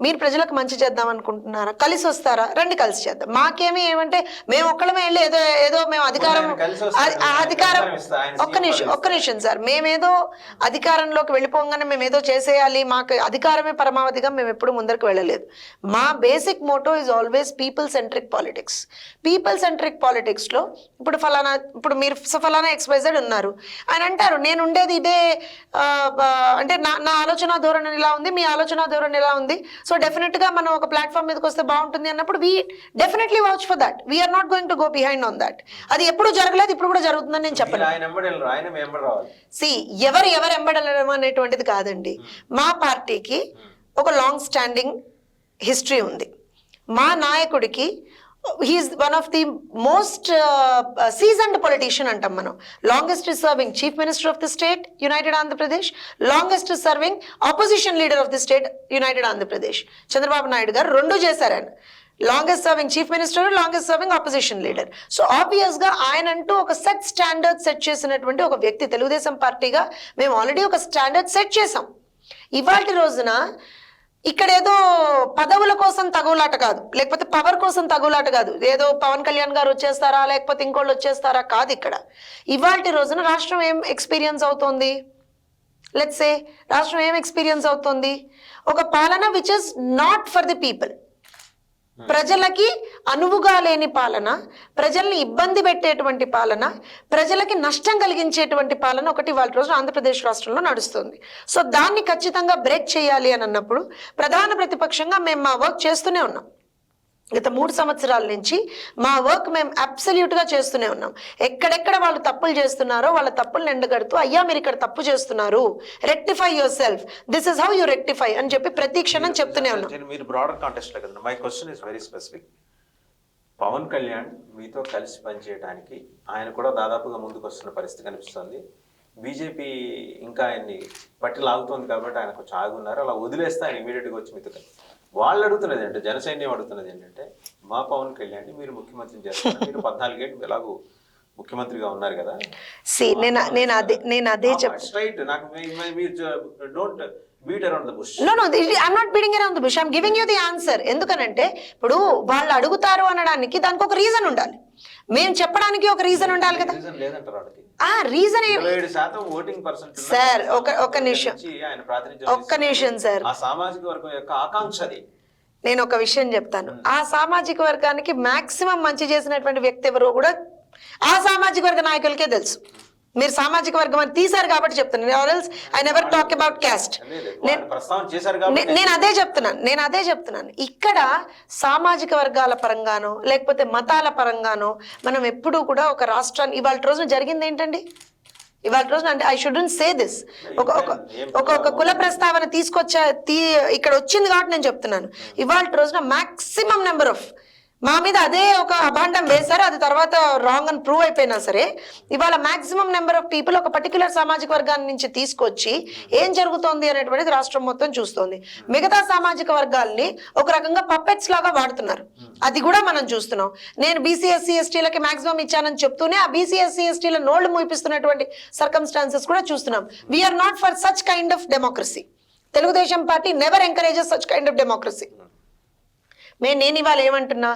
మీరు ప్రజలకు మంచి చేద్దాం అనుకుంటున్నారా? కలిసి వస్తారా? రండి కలిసి చేద్దాం. మాకేమి ఏమంటే మేము ఒక్కళ్ళమే వెళ్ళి ఏదో ఏదో మేము అధికారం అధికారం ఒక్క నిమిషం సార్, మేమేదో అధికారంలోకి వెళ్ళిపోగానే మేము ఏదో చేసేయాలి, మాకు అధికారమే పరమావధిగా మేము ఎప్పుడు ముందరకు వెళ్ళలేదు. మా basic Moto is always people centric politics. People centric politics లో ఇప్పుడు మీరు ఫలానా XYZ ఉన్నారు, ఆయన అంటారు నేను ఉండేది ఇదే, అంటే నా ఆలోచన ధోరణి ఇలా ఉంది, మీ ఆలోచన ధోరణి ఎలా ఉంది, సో డెఫినెట్ గా మనం ఒక ప్లాట్ఫామ్ మీదకి వస్తే బాగుంటుంది అన్నప్పుడు we definitely watch for that. We're not going to go behind on that. అది ఎప్పుడు జరగలేదు, ఇప్పుడు కూడా జరుగుతుందని నేను చెప్పను. ఎవరు ఎంబడలేడం అనేటువంటిది కాదండి. మా పార్టీకి ఒక లాంగ్ స్టాండింగ్ హిస్టరీ ఉంది. మా నాయకుడికి he's one of the most seasoned politician అంటాం మనం. Longest serving chief minister of the state united Andhra Pradesh, longest serving opposition leader of the state united Andhra Pradesh. Chandrababu Naidu గారు 2 చేశారు ఆయన. Longest serving chief minister, longest serving opposition leader. So obvious గా ఆయన అంటూ ఒక standard set చేసినటువంటి ఒక వ్యక్తి. తెలుగుదేశం పార్టీగా మేము ఆల్రెడీ ఒక స్టాండర్డ్ సెట్ చేసాం. ఇవాళ రోజున ఇక్కడ ఏదో పదవుల కోసం తగులాట కాదు, లేకపోతే పవర్ కోసం తగులాట కాదు, ఏదో పవన్ కళ్యాణ్ గారు వచ్చేస్తారా లేకపోతే ఇంకోళ్ళు వచ్చేస్తారా కాదు. ఇక్కడ ఇవాళ రోజున రాష్ట్రం ఏం ఎక్స్పీరియన్స్ అవుతోంది, లెట్స్ సే రాష్ట్రం ఏం ఎక్స్పీరియన్స్ అవుతుంది, ఒక పాలన which is not for the people. ప్రజలకి అనువుగా లేని పాలన, ప్రజల్ని ఇబ్బంది పెట్టేటువంటి పాలన, ప్రజలకి నష్టం కలిగించేటువంటి పాలన ఒకటి వాళ్ళ రోజు ఆంధ్రప్రదేశ్ రాష్ట్రంలో నడుస్తుంది. సో దాన్ని ఖచ్చితంగా బ్రేక్ చేయాలి అని అన్నప్పుడు ప్రధాన ప్రతిపక్షంగా మేము మా వర్క్ చేస్తూనే ఉన్నాం. గత 3 సంవత్సరాల నుంచి మా వర్క్ మేము అబ్సల్యూట్గా చేస్తూనే ఉన్నాం. ఎక్కడెక్కడ వాళ్ళు తప్పులు చేస్తున్నారో వాళ్ళ తప్పులను ఎండగడుతూ, అయ్యా మీరు ఇక్కడ తప్పు చేస్తున్నారు, rectify your self, this is how you rectify అని చెప్పి ప్రతి క్షణం చెప్తూనే ఉన్నాం. మీరు బ్రాడర్ కాంటెక్స్ట్ లో కదా, my question is very specific. Pawan Kalyan మీతో కలిసి పనిచేయడానికి ఆయన కూడా దాదాపుగా ముందుకు వస్తున్న పరిస్థితి కనిపిస్తుంది. బీజేపీ ఇంకా ఆయన్ని పట్టి లాగుతోంది కాబట్టి ఆయన కొంచెం ఆగున్నారు. అలా వదిలేస్తే ఆయన ఇమీడియట్గా వచ్చి మీతో కలిసి వాళ్ళు అడుగుతున్నది ఏంటంటే, జనసైన్యం అడుగుతున్నది ఏంటంటే, మా పవన్ కళ్యాణ్ మీరు ముఖ్యమంత్రిని చేస్తారు, మీరు 14 ఏళ్ళు ఎలాగూ ముఖ్యమంత్రిగా ఉన్నారు కదా. నేను అదే స్ట్రైట్ నాకు don't beat around the bush. No, I'm not beating around the bush. I'm giving you the answer. ఎందుకనంటే ఇప్పుడు వాళ్ళు అడుగుతారు అనడానికి దానికి ఒక రీజన్ ఉండాలి, మేము చెప్పడానికి ఒక రీజన్ ఉండాలి కదా. రీజన్ లేదంటారు వాళ్ళకి. రీజన్ 27% ఓటింగ్ పర్సెంట్ సార్, ఒక నిమిషం సార్, ఆ సామాజిక వర్గం యొక్క ఆకాంక్ష అది. నేను ఒక విషయం చెప్తాను. ఆ సామాజిక వర్గానికి మాక్సిమం మంచి చేసినటువంటి వ్యక్తి ఎవరో కూడా ఆ సామాజిక వర్గ నాయకులకే తెలుసు. మీరు సామాజిక వర్గం అని తీశారు కాబట్టి చెప్తున్నాను. I never talk about caste. నేను అదే చెప్తున్నాను. ఇక్కడ సామాజిక వర్గాల పరంగానో లేకపోతే మతాల పరంగానో మనం ఎప్పుడూ కూడా ఒక రాష్ట్రాన్ని, ఇవాళ రోజున జరిగింది ఏంటండి, ఇవాళ రోజున అంటే ఐ షుడెంట్ సే దిస్, ఒక కుల ప్రస్తావన ఇక్కడ వచ్చింది కాబట్టి నేను చెప్తున్నాను. ఇవాళ రోజున మాక్సిమం నెంబర్ ఆఫ్ మా మీద అదే ఒక అభాండం వేశారు, అది తర్వాత రాంగ్ అని ప్రూవ్ అయిపోయినా సరే ఇవాళ మాక్సిమం నెంబర్ ఆఫ్ పీపుల్ ఒక పర్టికులర్ సామాజిక వర్గాన్ని నుంచి తీసుకొచ్చి ఏం జరుగుతోంది అనేటువంటిది రాష్ట్రం మొత్తం చూస్తోంది. మిగతా సామాజిక వర్గాల్ని ఒక రకంగా పప్పెట్స్ లాగా వాడుతున్నారు, అది కూడా మనం చూస్తున్నాం. నేను బీసీ ఎస్సీ ఎస్టీలకి మాక్సిమం ఇచ్చానని చెప్తూనే ఆ బీసీ ఎస్సీ ఎస్టీల నోళ్లు మూపిస్తున్నటువంటి సర్కమ్స్టాన్సెస్ కూడా చూస్తున్నాం. We are not for such kind of democracy. Telugu Desam party never encourages such kind of democracy. నేను ఇవాళ ఏమంటున్నా,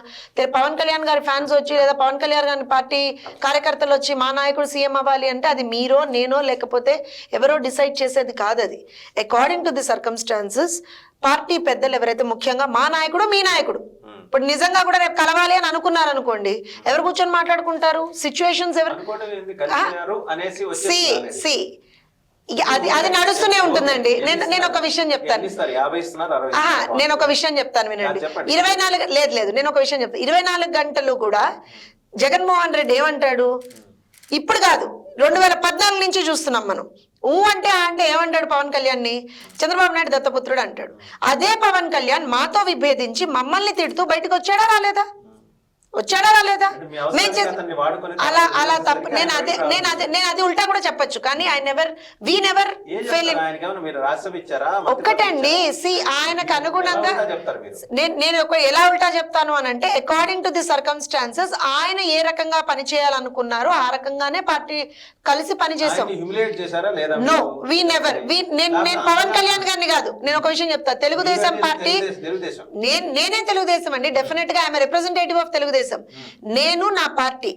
పవన్ కళ్యాణ్ గారి ఫ్యాన్స్ వచ్చి లేదా పవన్ కళ్యాణ్ గారి పార్టీ కార్యకర్తలు వచ్చి మా నాయకుడు సీఎం అవ్వాలి అంటే అది మీరో నేనో లేకపోతే ఎవరో డిసైడ్ చేసేది కాదు. అది according to the circumstances party పెద్దలు ఎవరైతే, ముఖ్యంగా మా నాయకుడు మీ నాయకుడు ఇప్పుడు నిజంగా కూడా రేపు కలవాలి అని అనుకున్నారు అనుకోండి, ఎవరు కూర్చొని మాట్లాడుకుంటారు? సిచ్యువేషన్స్ ఎవరు అది నడుస్తూనే ఉంటుందండి. నేను ఒక విషయం చెప్తాను, నేను ఒక విషయం చెప్తాను వినండి. 24 లేదు నేను ఒక విషయం చెప్తాను. 24 గంటలు కూడా జగన్మోహన్ రెడ్డి ఏమంటాడు, ఇప్పుడు కాదు 2014 నుంచి చూస్తున్నాం మనం. అంటే ఏమంటాడు పవన్ కళ్యాణ్ ని, చంద్రబాబు నాయుడు దత్తపుత్రుడు అంటాడు. అదే పవన్ కళ్యాణ్ మాతో విభేదించి మమ్మల్ని తిడుతూ బయటకు వచ్చాడా రాలేదా? అలా తప్పు. నేను అది ఉల్టా కూడా చెప్పొచ్చు, కానీ వీ నెవర్ ఫెయిల్. ఒక్కటండి, ఆయనకు అనుగుణంగా నేను ఎలా ఉల్టా చెప్తాను అని అంటే, అకార్డింగ్ టు ది సర్కమ్స్టాన్సెస్ ఆయన ఏ రకంగా పనిచేయాలనుకున్నారో ఆ రకంగానే పార్టీ కలిసి పనిచేసాం. No, we never. నేను పవన్ కళ్యాణ్ గారిని కాదు, నేను ఒక విషయం చెప్తా. తెలుగుదేశం పార్టీ తెలుగుదేశం నేనే తెలుగుదేశం అండి, డెఫినెట్ గా ఐఎమ్ రిప్రజెంటేటివ్ ఆఫ్ తెలుగుదేశం. నేను నా పార్టీ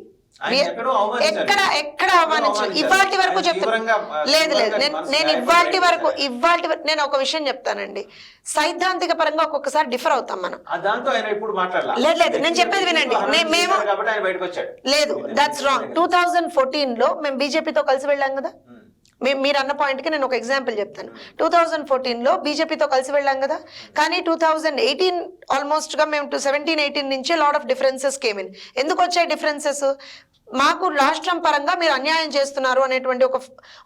ఎక్కడ ఆహ్వానించు ఇవాటి వరకు చెప్తాను. లేదు నేను ఇవాటి వరకు నేను ఒక విషయం చెప్తానండి, సైద్ధాంతిక పరంగా ఒక్కొక్కసారి డిఫర్ అవుతాం మనం. లేదు నేను చెప్పేది వినండి. మేము లేదు, దట్స్ రాంగ్. 2014 లో మేము బీజేపీతో కలిసి వెళ్ళాం కదా. మీరు అన్న పాయింట్కి నేను ఒక ఎగ్జాంపుల్ చెప్తాను. 2014 లో బీజేపీతో కలిసి వెళ్ళాం కదా, కానీ 2018 ఆల్మోస్ట్ గా మేము 17-18 నుంచి lot of differences came in. ఎందుకు వచ్చాయి డిఫరెన్సెస్? మాకు రాష్ట్రం పరంగా మీరు అన్యాయం చేస్తున్నారు అనేటువంటి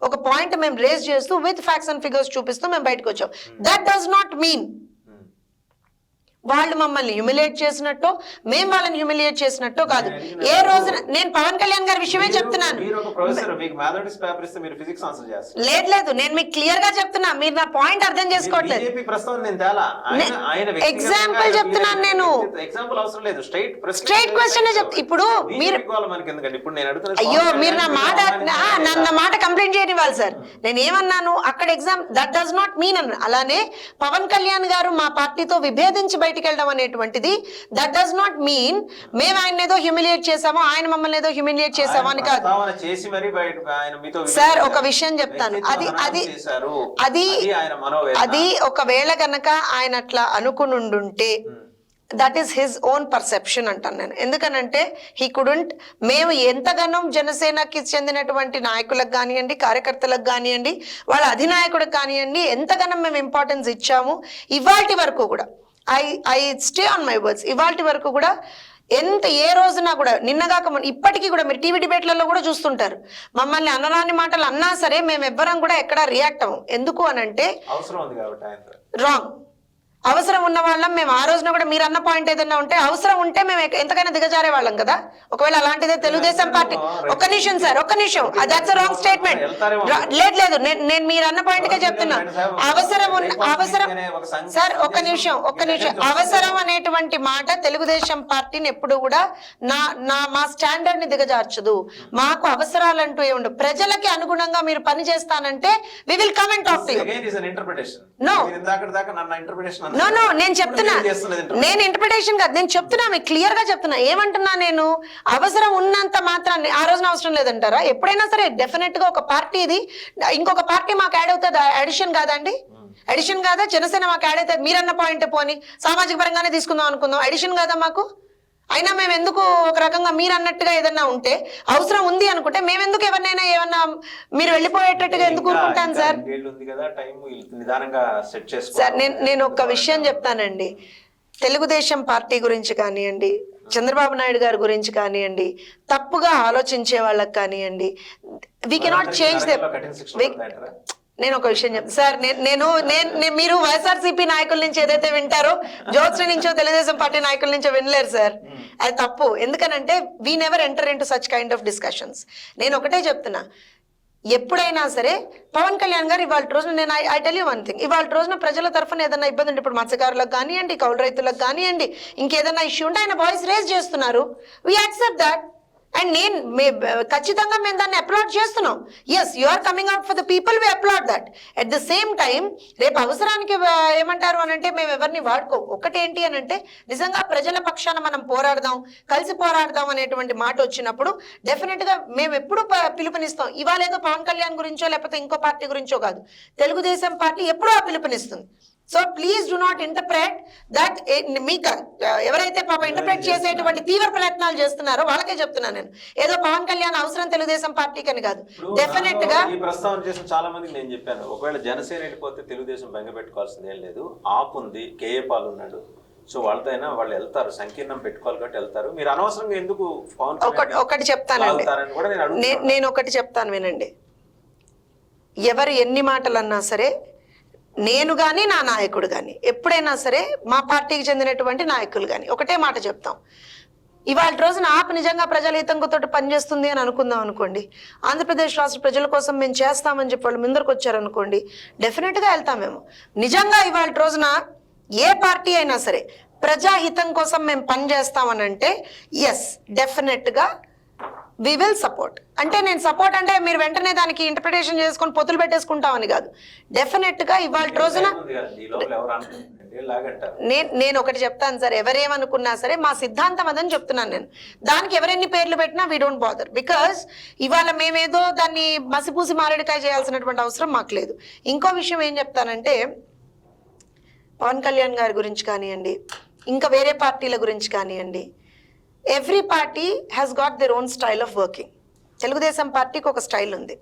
ఒక పాయింట్ మేము రేజ్ చేస్తూ విత్ ఫ్యాక్ట్స్ అండ్ ఫిగర్స్ చూపిస్తూ మేము బయటకు వచ్చాం. దట్ డస్ నాట్ మీన్ వాళ్ళు మమ్మల్ని హ్యూమిలియేట్ చేసినట్టు, మేము వాళ్ళని హ్యూమిలియేట్ చేసినట్టు కాదు. ఏ రోజున నేను పవన్ కళ్యాణ్ గారి విషయమే చెప్తున్నాను. లేదు నేను మీకు క్లియర్ గా చెప్తున్నా, మీరు నా పాయింట్ అర్థం చేసుకోవట్లేదు. ఎగ్జాంపుల్ చెప్తున్నాను నేను, స్ట్రైట్ క్వశ్చన్ చెప్తా. ఇప్పుడు మీరు అయ్యో మీరు నా మాట కంప్లైంట్ చేయనివ్వాలి సార్. నేను ఏమన్నాను అక్కడ దట్ డస్ నాట్ మీన్ అన్న. అలానే పవన్ కళ్యాణ్ గారు మా పార్టీతో విభేదించి బయటికి వెళ్ళడం అనేటువంటిది దట్ డస్ నాట్ మీన్ మేము ఆయన ఏదో హ్యూమిలియేట్ చేసామో, ఆయన మమ్మల్ని ఏదో హ్యూమిలియేట్ చేసామో అని కాదు సార్. ఒక విషయం చెప్తాను, అది ఒకవేళ కనుక ఆయన అట్లా అనుకునుండుంటే that is his own perception అంటాను నేను. ఎందుకనంటే హీ కుడెంట్, మేము ఎంతగానో జనసేనకి చెందినటువంటి నాయకులకు కానివ్వండి, కార్యకర్తలకు కానివ్వండి, వాళ్ళ అధినాయకుడికి కానివ్వండి, ఎంతగానో మేము ఇంపార్టెన్స్ ఇచ్చాము. ఇవాల్టి వరకు కూడా I stay on my words. ఇవాల్టి వరకు కూడా ఏ రోజున కూడా నిన్నగాక ఇప్పటికీ కూడా మీరు టీవీ డిబేట్లలో కూడా చూస్తుంటారు, మమ్మల్ని అనరాని మాటలు అన్నా సరే మేము ఎవ్వరం కూడా ఎక్కడా రియాక్ట్ అవ్వం. ఎందుకు అనంటే రాంగ్. అవసరం ఉన్న వాళ్ళం మేము. ఆ రోజున కూడా మీరు అన్న పాయింట్ ఏదైనా ఉంటే అవసరం ఉంటే మేము ఎంతకైనా దిగజారే వాళ్ళం కదా. ఒకవేళ అలాంటిదే తెలుగుదేశం పార్టీ. ఒక్క నిమిషం సార్, ఒక్క నిమిషం, దట్స్ రాంగ్ స్టేట్మెంట్. లేదు నేను మీరు అన్న పాయింట్ గా చెప్తున్నా. అవసరం సార్, ఒక్క నిమిషం. అవసరం అనేటువంటి మాట తెలుగుదేశం పార్టీని ఎప్పుడు కూడా మా స్టాండర్డ్ ని దిగజార్చదు. మాకు అవసరాలంటూ ఏముండవు. ప్రజలకి అనుగుణంగా మీరు పని చేస్తానంటే we will come and talk to you. No నేను చెప్తున్నా, నేను ఇంటర్ప్రిటేషన్ కాదు, నేను చెప్తున్నా, మీకు క్లియర్ గా చెప్తున్నా. ఏమంటున్నా నేను, అవసరం ఉన్నంత మాత్రాన్ని ఆ రోజున అవసరం లేదంటారా? ఎప్పుడైనా సరే డెఫినెట్ గా ఒక పార్టీ ఇది ఇంకొక పార్టీ మాకు యాడ్ అవుతుంది, అడిషన్ కాదండి? అడిషన్ కాదా? జనసేన మాకు యాడ్ అవుతుంది. మీరన్న పాయింట్ పోని సామాజిక పరంగానే తీసుకుందాం అనుకుందాం, అడిషన్ కాదా మాకు? అయినా మేము ఎందుకు ఒక రకంగా మీరు అన్నట్టుగా ఏదన్నా ఉంటే అవసరం ఉంది అనుకుంటే మేము ఎందుకు ఎవరినైనా ఏమన్నా మీరు వెళ్ళిపోయేటట్టుగా ఎందుకు ఊరుకుంటాను సార్? సార్ నేను ఒక్క విషయం చెప్తానండి, తెలుగుదేశం పార్టీ గురించి కానివ్వండి, చంద్రబాబు నాయుడు గారి గురించి కానివ్వండి, తప్పుగా ఆలోచించే వాళ్ళకి కానివ్వండి, వీ కెనాట్ చేంజ్ ద. నేను ఒక విషయం చెప్తాను సార్, నేను మీరు వైఎస్ఆర్సీపీ నాయకుల నుంచి ఏదైతే వింటారో జ్యోత్స్న నుంచో తెలుగుదేశం పార్టీ నాయకుల నుంచో వినలేరు సార్. అది తప్పు. ఎందుకనంటే we never enter in to such kind of discussions. నేను ఒకటే చెప్తున్నా, ఎప్పుడైనా సరే పవన్ కళ్యాణ్ గారు ఇవాళ రోజున నేను I tell you one thing, ఇవాళ రోజున ప్రజల తరఫున ఏదైనా ఇబ్బంది ఉంటే, ఇప్పుడు మత్స్యకారులకు కానివ్వండి, కౌలు రైతులకు కానివ్వండి, ఇంకేదైనా ఇష్యూ ఉంటే ఆయన వాయిస్ రేజ్ చేస్తున్నారు. We accept that. అండ్ ఖచ్చితంగా మేము దాన్ని అప్లాడ్ చేస్తున్నాం. Yes, you are coming out for the people, we applaud that. At the same time రేపు అవసరానికి ఏమంటారు అని అంటే మేము ఎవరిని వాడుకో. ఒకటేంటి అని అంటే నిజంగా ప్రజల పక్షాన మనం పోరాడదాం, కలిసి పోరాడదాం అనేటువంటి మాట వచ్చినప్పుడు డెఫినెట్ గా మేము ఎప్పుడు పిలుపునిస్తాం. ఇవాళ ఏదో పవన్ కళ్యాణ్ గురించో లేకపోతే ఇంకో పార్టీ గురించో కాదు, తెలుగుదేశం పార్టీ ఎప్పుడూ ఆ పిలుపునిస్తుంది. So please do not interpret that. మీకు ఎవరైతే పాప ఇంటర్ప్రెట్ చేసేటువంటి తీవ్ర ప్రయత్నాలు చేస్తున్నారో వాళ్ళకే చెప్తున్నాను నేను, ఏదో పవన్ కళ్యాణ్ అవసరం తెలుగుదేశం పార్టీకి అని కాదు. డెఫినెట్ గా ఈ ప్రస్తావన చేసిన చాలా మందికి నేను చెప్పాను, ఒకవేళ జనసేన వెళ్ళిపోతే తెలుగుదేశం బెంగ పెట్టుకోవాల్సింది ఏం లేదు. ఆప్ ఉంది, కేఏ పాల్ ఉన్నాడు, సో వాళ్ళతో అయినా వాళ్ళు వెళ్తారు, సంకీర్ణం పెట్టుకోవాలి కాబట్టి వెళ్తారు. మీరు అనవసరంగా ఎందుకు పవన్ ఒకటి చెప్తానండి, నేను ఒకటి చెప్తాను వినండి. ఎవరు ఎన్ని మాటలు అన్నా సరే, నేను కానీ నా నాయకుడు కానీ ఎప్పుడైనా సరే మా పార్టీకి చెందినటువంటి నాయకులు కానీ ఒకటే మాట చెప్తాం. ఇవాళ రోజున ఆప్ నిజంగా ప్రజల హితంతో పనిచేస్తుంది అని అనుకుందాం అనుకోండి, ఆంధ్రప్రదేశ్ రాష్ట్ర ప్రజల కోసం మేము చేస్తామని చెప్పి వాళ్ళు ముందరకు వచ్చారనుకోండి, డెఫినెట్గా వెళ్తామేమో. నిజంగా ఇవాళ రోజున ఏ పార్టీ అయినా సరే ప్రజాహితం కోసం మేము పనిచేస్తామని అంటే ఎస్, డెఫినెట్గా వి విల్ సపోర్ట్. అంటే నేను సపోర్ట్ అంటే మీరు వెంటనే దానికి ఇంటర్ప్రిటేషన్ చేసుకొని పొత్తులు పెట్టేసుకుంటామని కాదు. డెఫినెట్గా ఇవాళ రోజున నేను ఒకటి చెప్తాను సార్, ఎవరేమనుకున్నా సరే మా సిద్ధాంతం అదని చెప్తున్నాను నేను. దానికి ఎవరెన్ని పేర్లు పెట్టినా వీ డోంట్ బాదర్, బికాస్ ఇవాళ మేమేదో దాన్ని మసిపూసి మారేడుకాయ చేయాల్సినటువంటి అవసరం మాకు లేదు. ఇంకో విషయం ఏం చెప్తానంటే, పవన్ కళ్యాణ్ గారి గురించి కానివ్వండి, ఇంకా వేరే పార్టీల గురించి కానివ్వండి, every party has got their own style of working. Telugu Desam పార్టీకి ఒక స్టైల్ ఉంది,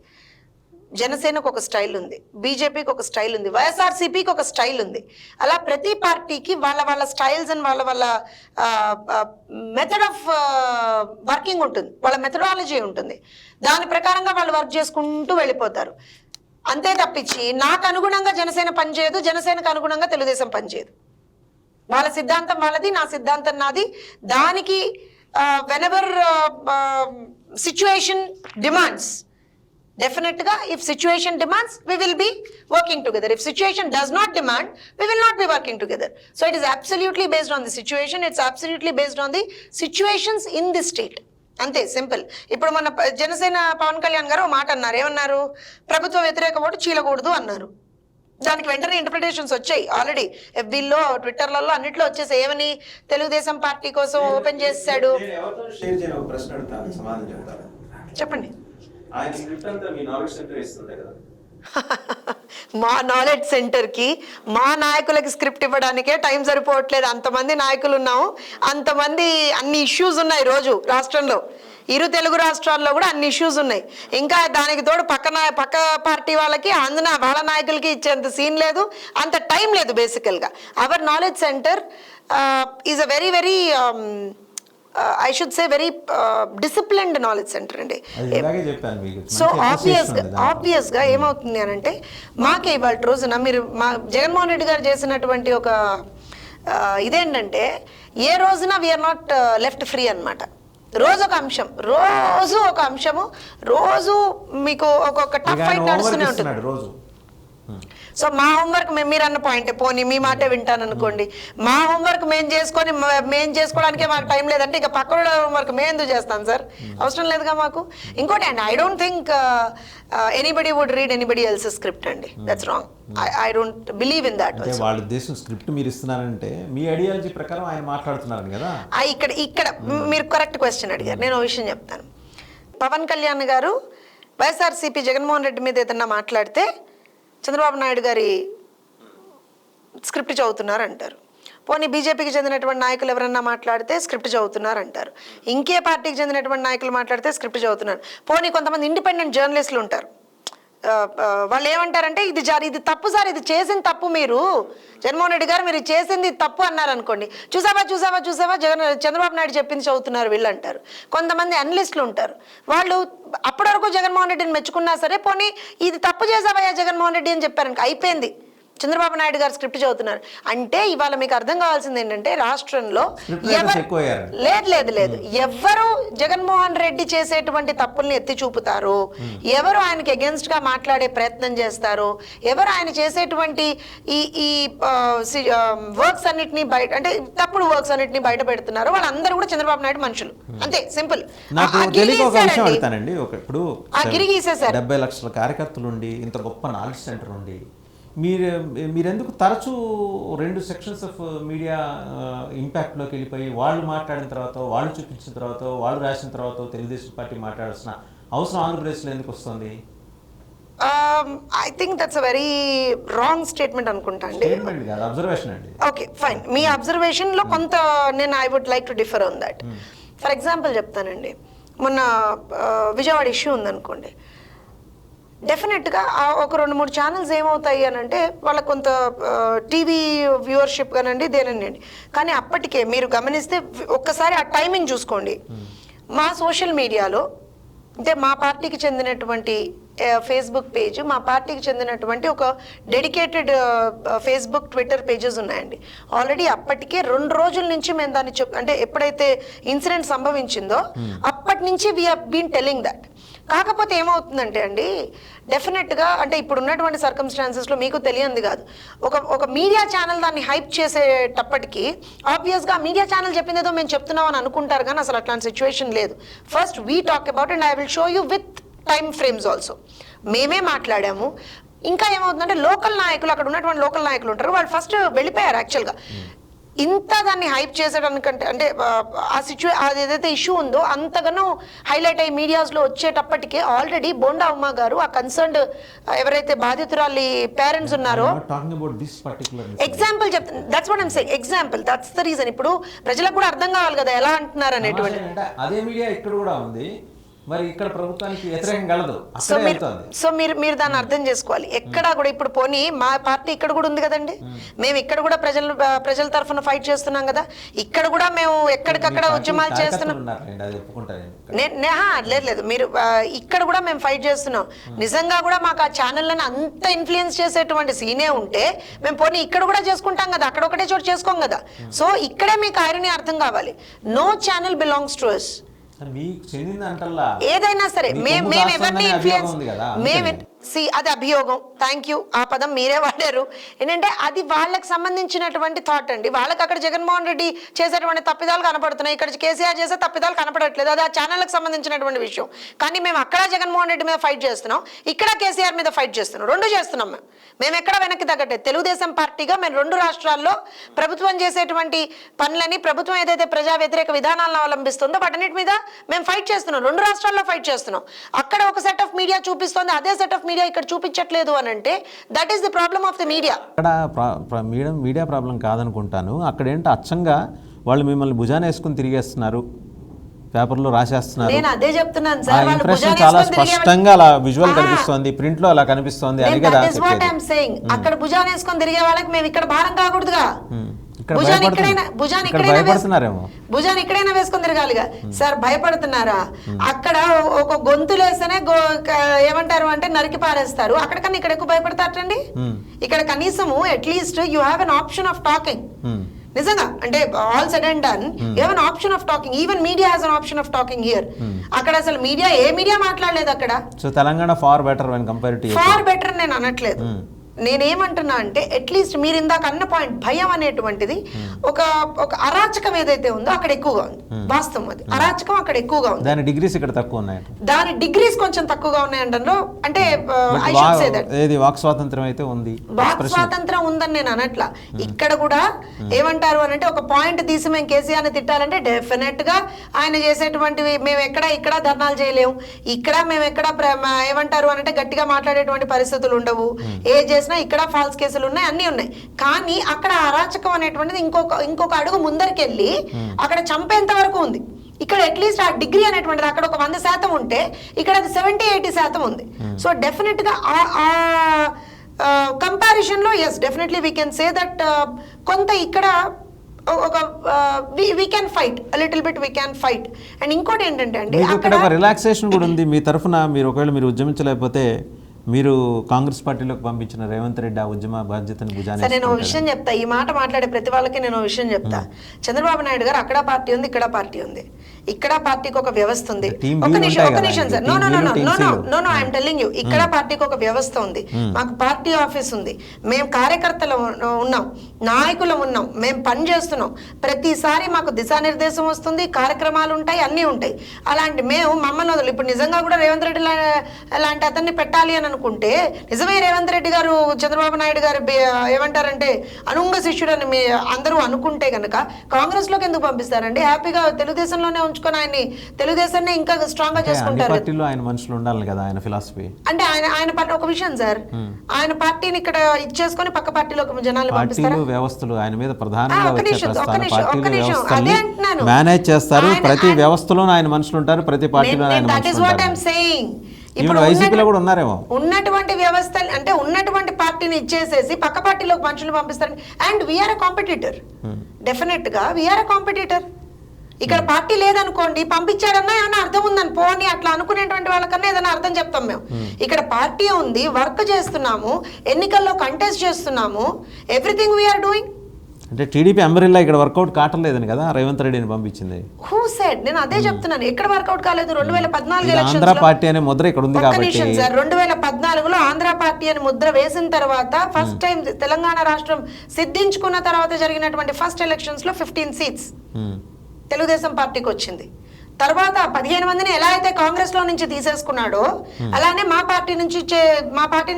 జనసేనకు ఒక స్టైల్ ఉంది, బీజేపీకి ఒక స్టైల్ ఉంది, వైఎస్ఆర్సీపీకి ఒక స్టైల్ ఉంది. అలా ప్రతి పార్టీకి వాళ్ళ వాళ్ళ స్టైల్స్ అండ్ వాళ్ళ వాళ్ళ మెథడ్ ఆఫ్ వర్కింగ్ ఉంటుంది, వాళ్ళ మెథడాలజీ ఉంటుంది. దాని ప్రకారంగా వాళ్ళు వర్క్ చేసుకుంటూ వెళ్ళిపోతారు. అంతే తప్పించి నాకు అనుగుణంగా జనసేన పనిచేయదు, జనసేనకు అనుగుణంగా తెలుగుదేశం పనిచేయదు. వాళ్ళ సిద్ధాంతం వాళ్ళది, నా సిద్ధాంతం నాది. దానికి whenever situation demands, definitely if situation demands we will be working together. If situation does not demand, we will not be working together. So it is absolutely based on the situation, it's absolutely based on the situations in the state. అంతే simple. ఇప్పుడు మన జనసేన పవన్ కళ్యాణ్ గారు మాట అన్నారు, ఏమన్నారు, ప్రభుత్వ వ్యతిరేక vote చీలకూడదు అన్నారు. దానికి వెంటనే ఇంటర్ప్రిటేషన్స్ వచ్చాయి ఆల్రెడీ, ఎఫ్బీలో ట్విట్టర్లలో అన్నిట్లో వచ్చేసి ఏమని తెలుగుదేశం పార్టీ కోసం ఓపెన్ చేశాడు. చెప్పండి. మా నాలెడ్జ్ సెంటర్కి మా నాయకులకి స్క్రిప్ట్ ఇవ్వడానికే టైం సరిపోవట్లేదు. అంతమంది నాయకులు ఉన్నాము, అంతమంది అన్ని ఇష్యూస్ ఉన్నాయి రోజు రాష్ట్రంలో, ఇరు తెలుగు రాష్ట్రాల్లో కూడా అన్ని ఇష్యూస్ ఉన్నాయి. ఇంకా దానికి తోడు పక్క పార్టీ వాళ్ళకి అందున వాళ్ళ నాయకులకి ఇచ్చేంత సీన్ లేదు, అంత టైం లేదు. బేసికల్గా our knowledge centre is a very very I should say very disciplined knowledge center అండి. సో ఆబ్వియస్గా ఏమవుతుంది అని అంటే, మాకే ఇవాళ రోజున మీరు మా జగన్మోహన్ రెడ్డి గారు చేసినటువంటి ఒక ఇదేంటంటే, ఏ రోజున వీఆర్ నాట్ లెఫ్ట్ ఫ్రీ అనమాట. రోజు ఒక అంశం, రోజు ఒక అంశము, రోజు మీకు ఒక్కొక్క టఫ్ ఫైట్ నడుస్తూనే ఉంటుంది. సో మా హోంవర్క్ మీరు అన్న పాయింట్, పోనీ మీ మాటే వింటాను అనుకోండి, మా హోంవర్క్ మేము చేసుకోవడానికే మాకు టైం లేదంటే ఇక పక్కన హోంవర్క్ మేము ఎందుకు చేస్తాం సార్? అవసరం లేదుగా మాకు. ఇంకోటి అండి, I don't think anybody would read anybody else script అండి. That's wrong. I don't believe in that. వాళ్ళ ఉద్దేశం స్క్రిప్ట్ మీరు ఇస్తున్నారంటే మీ ఐడియాలజీ ప్రకారం ఆయన మాట్లాడుతున్నారు కదా. ఇక్కడ మీరు కరెక్ట్ క్వశ్చన్ అడిగారు. నేను ఒక విషయం చెప్తాను. పవన్ కళ్యాణ్ గారు వైఎస్ఆర్సీపీ జగన్మోహన్ రెడ్డి మీద ఏదన్నా మాట్లాడితే చంద్రబాబు నాయుడు గారి స్క్రిప్ట్ చదువుతున్నారు అంటారు. పోనీ బీజేపీకి చెందినటువంటి నాయకులు ఎవరన్నా మాట్లాడితే స్క్రిప్ట్ చదువుతున్నారు అంటారు. ఇంకే పార్టీకి చెందినటువంటి నాయకులు మాట్లాడితే స్క్రిప్ట్ చదువుతున్నారు. పోనీ కొంతమంది ఇండిపెండెంట్ జర్నలిస్టులు ఉంటారు, వాళ్ళు ఏమంటారంటే ఇది తప్పు సార్, ఇది చేసిన తప్పు, మీరు జగన్మోహన్ రెడ్డి గారు మీరు చేసింది తప్పు అన్నారు అనుకోండి, చూసావా చంద్రబాబు నాయుడు చెప్పింది చదువుతున్నారు వీళ్ళు అంటారు. కొంతమంది అనలిస్టులు ఉంటారు, వాళ్ళు అప్పటి వరకు జగన్మోహన్ రెడ్డిని మెచ్చుకున్నా సరే, పోనీ ఇది తప్పు చేసావయ్యా జగన్మోహన్ రెడ్డి అని చెప్పారనుకో, అయిపోయింది, చంద్రబాబు నాయుడు గారు స్క్రిప్ట్ చదువుతున్నారు. అంటే ఇవాళ మీకు అర్థం కావాల్సింది ఏంటంటే, రాష్ట్రంలో లేదు ఎవరు జగన్మోహన్ రెడ్డి చేసేటువంటి తప్పుల్ని ఎత్తి చూపుతారు, ఎవరు ఆయనకి అగెన్స్ట్ గా మాట్లాడే ప్రయత్నం చేస్తారు, ఎవరు ఆయన చేసేటువంటి ఈ వర్క్స్ అన్నిటిని బయట, అంటే తప్పుడు వర్క్స్ అన్నిటిని బయట పెడుతున్నారు, వాళ్ళందరూ కూడా చంద్రబాబు నాయుడు మనుషులు. అంతే సింపుల్. గిరిగీసేసారు. 70 లక్షల కార్యకర్తలు ఉండి, ఇంత గొప్ప నాలెడ్జ్ సెంటర్ ఉండి, మీరెందుకు తరచూ 2 సెక్షన్స్ ఆఫ్ మీడియా ఇంపాక్ట్లోకి వెళ్ళిపోయి వాళ్ళు మాట్లాడిన తర్వాత, వాళ్ళు చూపించిన తర్వాత, వాళ్ళు రాసిన తర్వాత తెలుగుదేశం పార్టీ మాట్లాడాల్సిన అవసరం ఆంధ్రప్రదేశ్లో ఎందుకు వస్తుంది? I think that's a very wrong statement అనుకుంటా అండి. అబ్జర్వేషన్ అండి. ఓకే ఫైన్, మీ అబ్జర్వేషన్లో కొంత నేను I would like to differ on that. For example చెప్తానండి, మొన్న విజయవాడ ఇష్యూ ఉందనుకోండి, డెఫినెట్గా ఒక 2-3 ఛానల్స్ ఏమవుతాయి అని అంటే, వాళ్ళకు కొంత టీవీ వ్యూవర్షిప్ కానండి దేనండి, కానీ అప్పటికే మీరు గమనిస్తే ఒక్కసారి ఆ టైమింగ్ చూసుకోండి. మా సోషల్ మీడియాలో అంటే మా పార్టీకి చెందినటువంటి ఫేస్బుక్ పేజ్, మా పార్టీకి చెందినటువంటి ఒక డెడికేటెడ్ ఫేస్బుక్ ట్విట్టర్ పేజెస్ ఉన్నాయండి. ఆల్రెడీ అప్పటికే 2 రోజుల నుంచి మేము దాన్ని అంటే ఎప్పుడైతే ఇన్సిడెంట్ సంభవించిందో అప్పటి నుంచి we have been telling that కాకపోతే ఏమవుతుందంటే అండి, డెఫినెట్గా అంటే ఇప్పుడు ఉన్నటువంటి సర్కమ్స్టాన్సెస్లో మీకు తెలియంది కాదు, ఒక మీడియా ఛానల్ దాన్ని హైప్ చేసేటప్పటికి ఆబ్వియస్గా మీడియా ఛానల్ చెప్పిందేదో మేము చెప్తున్నాం అని అనుకుంటారు, కానీ అసలు అట్లాంటి సిచ్యువేషన్ లేదు. First we talk about and I will show you with time frames also. మేమే మాట్లాడాము. ఇంకా ఏమవుతుందంటే లోకల్ నాయకులు, అక్కడ ఉన్నటువంటి లోకల్ నాయకులు ఉంటారు, వాళ్ళు ఫస్ట్ వెళ్ళిపోయారు యాక్చువల్గా. ఇంత దాన్ని హైప్ చేసేటానికంటే అంటే అది ఏదైతే ఇష్యూ ఉందో అంతగానో హైలైట్ అయ్యి మీడియాస్లో వచ్చేటప్పటికే ఆల్రెడీ బోండా ఉమ్మ గారు ఆ కన్సర్న్డ్ ఎవరైతే బాధితురాలి పేరెంట్స్ ఉన్నారో ఎగ్జాంపుల్ చెప్తాను, that's what I'm saying, example, that's the reason. ఇప్పుడు ప్రజలకు కూడా అర్థం కావాలి కదా ఎలా అంటున్నారు అనేటువంటి. అదే మీడియా ఇక్కడ కూడా ఉంది, మరి ఇక్కడ ప్రభుత్వానికి వ్యతిరేకంగా కలదు. సో మీరు దాన్ని అర్థం చేసుకోవాలి. ఎక్కడా కూడా ఇప్పుడు పోనీ మా పార్టీ ఇక్కడ కూడా ఉంది కదండి, మేము ఇక్కడ కూడా ప్రజల తరఫున ఫైట్ చేస్తున్నాం కదా, ఇక్కడ కూడా మేము ఎక్కడికక్కడ ఉద్యమాలు చేస్తున్నాం. లేదు మీరు ఇక్కడ కూడా మేము ఫైట్ చేస్తున్నాం. నిజంగా కూడా మాకు ఆ ఛానళ్ళని అంత ఇన్ఫ్లుయెన్స్ చేసేటువంటి సీనే ఉంటే మేము పోనీ ఇక్కడ కూడా చేసుకుంటాం కదా, అక్కడ ఒకటే చోటు చేసుకోం కదా. సో ఇక్కడే మీకు ఐరనీ అర్థం కావాలి. No channel belongs to us. ఏదైనా సరే మేము ఎవరిని ఇన్ఫ్లుయెన్స్ అది అభియోగం, థ్యాంక్ యూ, ఆ పదం మీరే వాడారు. ఏంటంటే అది వాళ్ళకి సంబంధించినటువంటి థాట్ అండి. వాళ్ళకి అక్కడ జగన్మోహన్ రెడ్డి చేసేటువంటి తప్పిదాలు కనపడుతున్నాయి, ఇక్కడ కేసీఆర్ చేసే తప్పిదాలు కనపడట్లేదు, అది ఆ ఛానల్కి సంబంధించినటువంటి విషయం. కానీ మేము అక్కడ జగన్మోహన్ రెడ్డి మీద ఫైట్ చేస్తున్నాం, ఇక్కడ కేసీఆర్ మీద ఫైట్ చేస్తున్నాం, రెండు చేస్తున్నాం. మేము ఎక్కడ వెనక్కి తగ్గట్లేదు. తెలుగుదేశం పార్టీగా మేము రెండు రాష్ట్రాల్లో ప్రభుత్వం చేసేటువంటి పనులని, ప్రభుత్వం ఏదైతే ప్రజా వ్యతిరేక విధానాలను అవలంబిస్తుందో వాటన్నిటి మీద మేము ఫైట్ చేస్తున్నాం, రెండు రాష్ట్రాల్లో ఫైట్ చేస్తున్నాం. అక్కడ ఒక సెట్ ఆఫ్ మీడియా చూపిస్తుంది, అదే సెట్ ఆఫ్ మీడియా ఇక్కడ చూపించట్లేదు అని అంటే that is the problem of the media. అక్కడ మీడియా ప్రాబ్లం కాదనుకుంటాను. అక్కడ ఏంటో అచ్చంగా వాళ్ళు మిమ్మల్ని భుజాన వేసుకుని తిరిగేస్తున్నారు, పేపర్లో రాసేస్తున్నారు. నేను అదే చెప్తున్నాను సార్, ఇంప్రెషన్ చాలా స్పష్టంగా అలా విజువల్ కనిపిస్తోంది, ప్రింట్ లో అలా కనిపిస్తోంది అని కదా. అక్కడ భుజాన వేసుకొని తిరిగే వాళ్ళకి మేము ఇక్కడ భారం కాకూడదుగా. భుజాన్ని ఎక్కడైనా వేసుకొని తిరగాలిగా సార్. భయపడుతున్నారా? అక్కడ ఒక గొంతులేస్తేనే ఏమంటారు అంటే నరికి పారేస్తారు, అక్కడికన్నా ఇక్కడ ఎక్కువ భయపడతారండి. ఇక్కడ కనీసము at least you have an option of talking. నిజంగా అంటే all said and done you have an option of talking. Even media has an option of talking here. అక్కడ అసలు మీడియా మాట్లాడలేదు అక్కడ. So Telangana far better when compare to far better నేను అనట్లేదు. నేనేమంటున్నా అంటే అట్లీస్ట్ మీరు ఇందాక అన్న పాయింట్, భయం అనేటువంటిది ఒక అరాచకం ఏదైతే ఉందో అక్కడ ఎక్కువగా ఉంది. వాస్తవం అది, అరాచకం అక్కడ ఎక్కువగా ఉంది. దాని డిగ్రీస్ ఇక్కడ తక్కువ ఉన్నాయి, దాని డిగ్రీస్ కొంచెం తక్కువగా ఉన్నాయంటే అంటే I should say that walk స్వాతంత్రం అయితే ఉంది, వాక్ స్వాతంత్రం ఉందని నేను అనట్లా. ఇక్కడ కూడా ఏమంటారు అని అంటే ఒక పాయింట్ తీసి మేము కేసీఆర్ని తిట్టాలంటే డెఫినెట్ గా ఆయన చేసేటువంటివి మేము ఇక్కడ ధర్నాలు చేయలేము, ఇక్కడ మేము ఏమంటారు అని అంటే గట్టిగా మాట్లాడేటువంటి పరిస్థితులు ఉండవు. ఇక్కడ ఫాల్స్ కేసులు ఉన్నాయి, అన్ని ఉన్నాయి. కానీ అక్కడ అరాచకం అనేటువంటిది ఇంకొక అడుగు ముందరికెళ్ళి అక్కడ చంపేంత వరకు ఉంది. ఇక్కడ అట్లీస్ట్ ఆ డిగ్రీ అనేటువంటిది అక్కడ ఒక 100% ఉంటే ఇక్కడ అది 70-80% ఉంది. సో డెఫినెట్ గా ఆ కంపారిజన్ లో yes definitely we can say that కొంత ఇక్కడ we can fight a little bit, we can fight. And ఇంకోటి ఏంటంటే అండి అక్కడ ఒక రిలాక్సేషన్ కూడా ఉంది మీ తరఫున. ఒకవేళ మీరు ఉద్యమించలేకపోతే మీరు కాంగ్రెస్ పార్టీలోకి పంపించిన రేవంత్ రెడ్డి ఆ ఉద్యమ బాధ్యతను భుజాన. నేను విషయం చెప్తా, ఈ మాట మాట్లాడే ప్రతి వాళ్ళకి నేను విషయం చెప్తా. చంద్రబాబు నాయుడు గారు అక్కడ పార్టీ ఉంది, ఇక్కడ పార్టీ ఉంది. ఇక్కడ పార్టీకి ఒక వ్యవస్థ ఉంది. ఒక నిమిషం sir, no I'm telling you, ఇక్కడ పార్టీకి ఒక వ్యవస్థ ఉంది, మాకు పార్టీ ఆఫీస్ ఉంది, మేము కార్యకర్తలు ఉన్నాం, నాయకులు ఉన్నాం, మేము పని చేస్తున్నాం. ప్రతిసారి మాకు దిశానిర్దేశం వస్తుంది, కార్యక్రమాలు ఉంటాయి, అన్నీ ఉంటాయి. అలాంటి మమ్మల్ని వదలు. ఇప్పుడు నిజంగా కూడా రేవంత్ రెడ్డి లాంటి అతన్ని పెట్టాలి అని అనుకుంటే నిజమే రేవంత్ రెడ్డి గారు చంద్రబాబు నాయుడు గారు ఏమంటారంటే అనుంగ శిష్యుడని అందరూ అనుకుంటే కనుక కాంగ్రెస్ లోకి ఎందుకు పంపిస్తారండి? హ్యాపీగా తెలుగుదేశంలోనే ఉంచుకొని ఆయన్ని తెలుగుదేశాన్ని ఇంకా స్ట్రాంగ్ గా చేసుకుంటారు. ఆయన మనుషులు ఉండాలి కదా, ఆయన ఫిలాసఫీ అంటే ఆయన పార్టీ. ఒక విషయం సార్, ఆయన పార్టీని ఇక్కడ ఇచ్చేసుకొని పక్క పార్టీలోకి జనాలు పంపిస్తారు. వ్యవస్థలు ఆయన మీద ప్రధానంగా మేనేజ్ చేస్తారు. ప్రతి వ్యవస్థలోనూ ఆయన మనుషులు ఉంటారు, ప్రతి పార్టీలో ఆయన మనుషులు ఉంటారు. ఇప్పుడు వైసీపీలో కూడా ఉన్నారేమో. ఉన్నటువంటి వ్యవస్థ అంటే ఉన్నటువంటి పార్టీని ఇచ్చేసేసి పక్క పార్టీలోకి మనుషులు పంపిస్తారు. And we are a competitor, definite గా వీఆర్ ఎ కాంపిటీటర్. ఇక్కడ పార్టీ లేదనుకోండి, పంపించాడన్నా ఏమన్నా అర్థం ఉందని పోనీ అట్లా అనుకునేటువంటి వాళ్ళకన్నా ఏదైనా అర్థం చెప్తాం మేము. ఇక్కడ పార్టీ ఉంది, వర్క్ చేస్తున్నాము, ఎన్నికల్లో కంటెస్ట్ చేస్తున్నాము, ఎవ్రీథింగ్ వీఆర్ డూయింగ్. అంటే టీడీపీ అంబరిల్లా ఇక్కడ వర్కౌట్ కావట్లేదని కదా రేవంత్ రెడ్డిని పంపించింది. Who said? నేను అదే చెప్తున్నాను, ఎక్కడ వర్కౌట్ కాలేదు. 2014 ఇది ఆంధ్ర పార్టీ అనే ముద్ర ఇక్కడ ఉంది కాబట్టి. సార్ 2014లో ఆంధ్ర పార్టీ అని ముద్ర వేసిన తర్వాత ఫస్ట్ టైం తెలంగాణ రాష్ట్రం సిద్ధించుకున్న తర్వాత జరిగినటువంటి ఫస్ట్ ఎలక్షన్స్ లో 15 సీట్స్ తెలుగుదేశం పార్టీకి వచ్చింది. తర్వాత 15 మందిని ఎలా అయితే కాంగ్రెస్ లో నుంచి తీసేసుకున్నాడో అలానే మా పార్టీ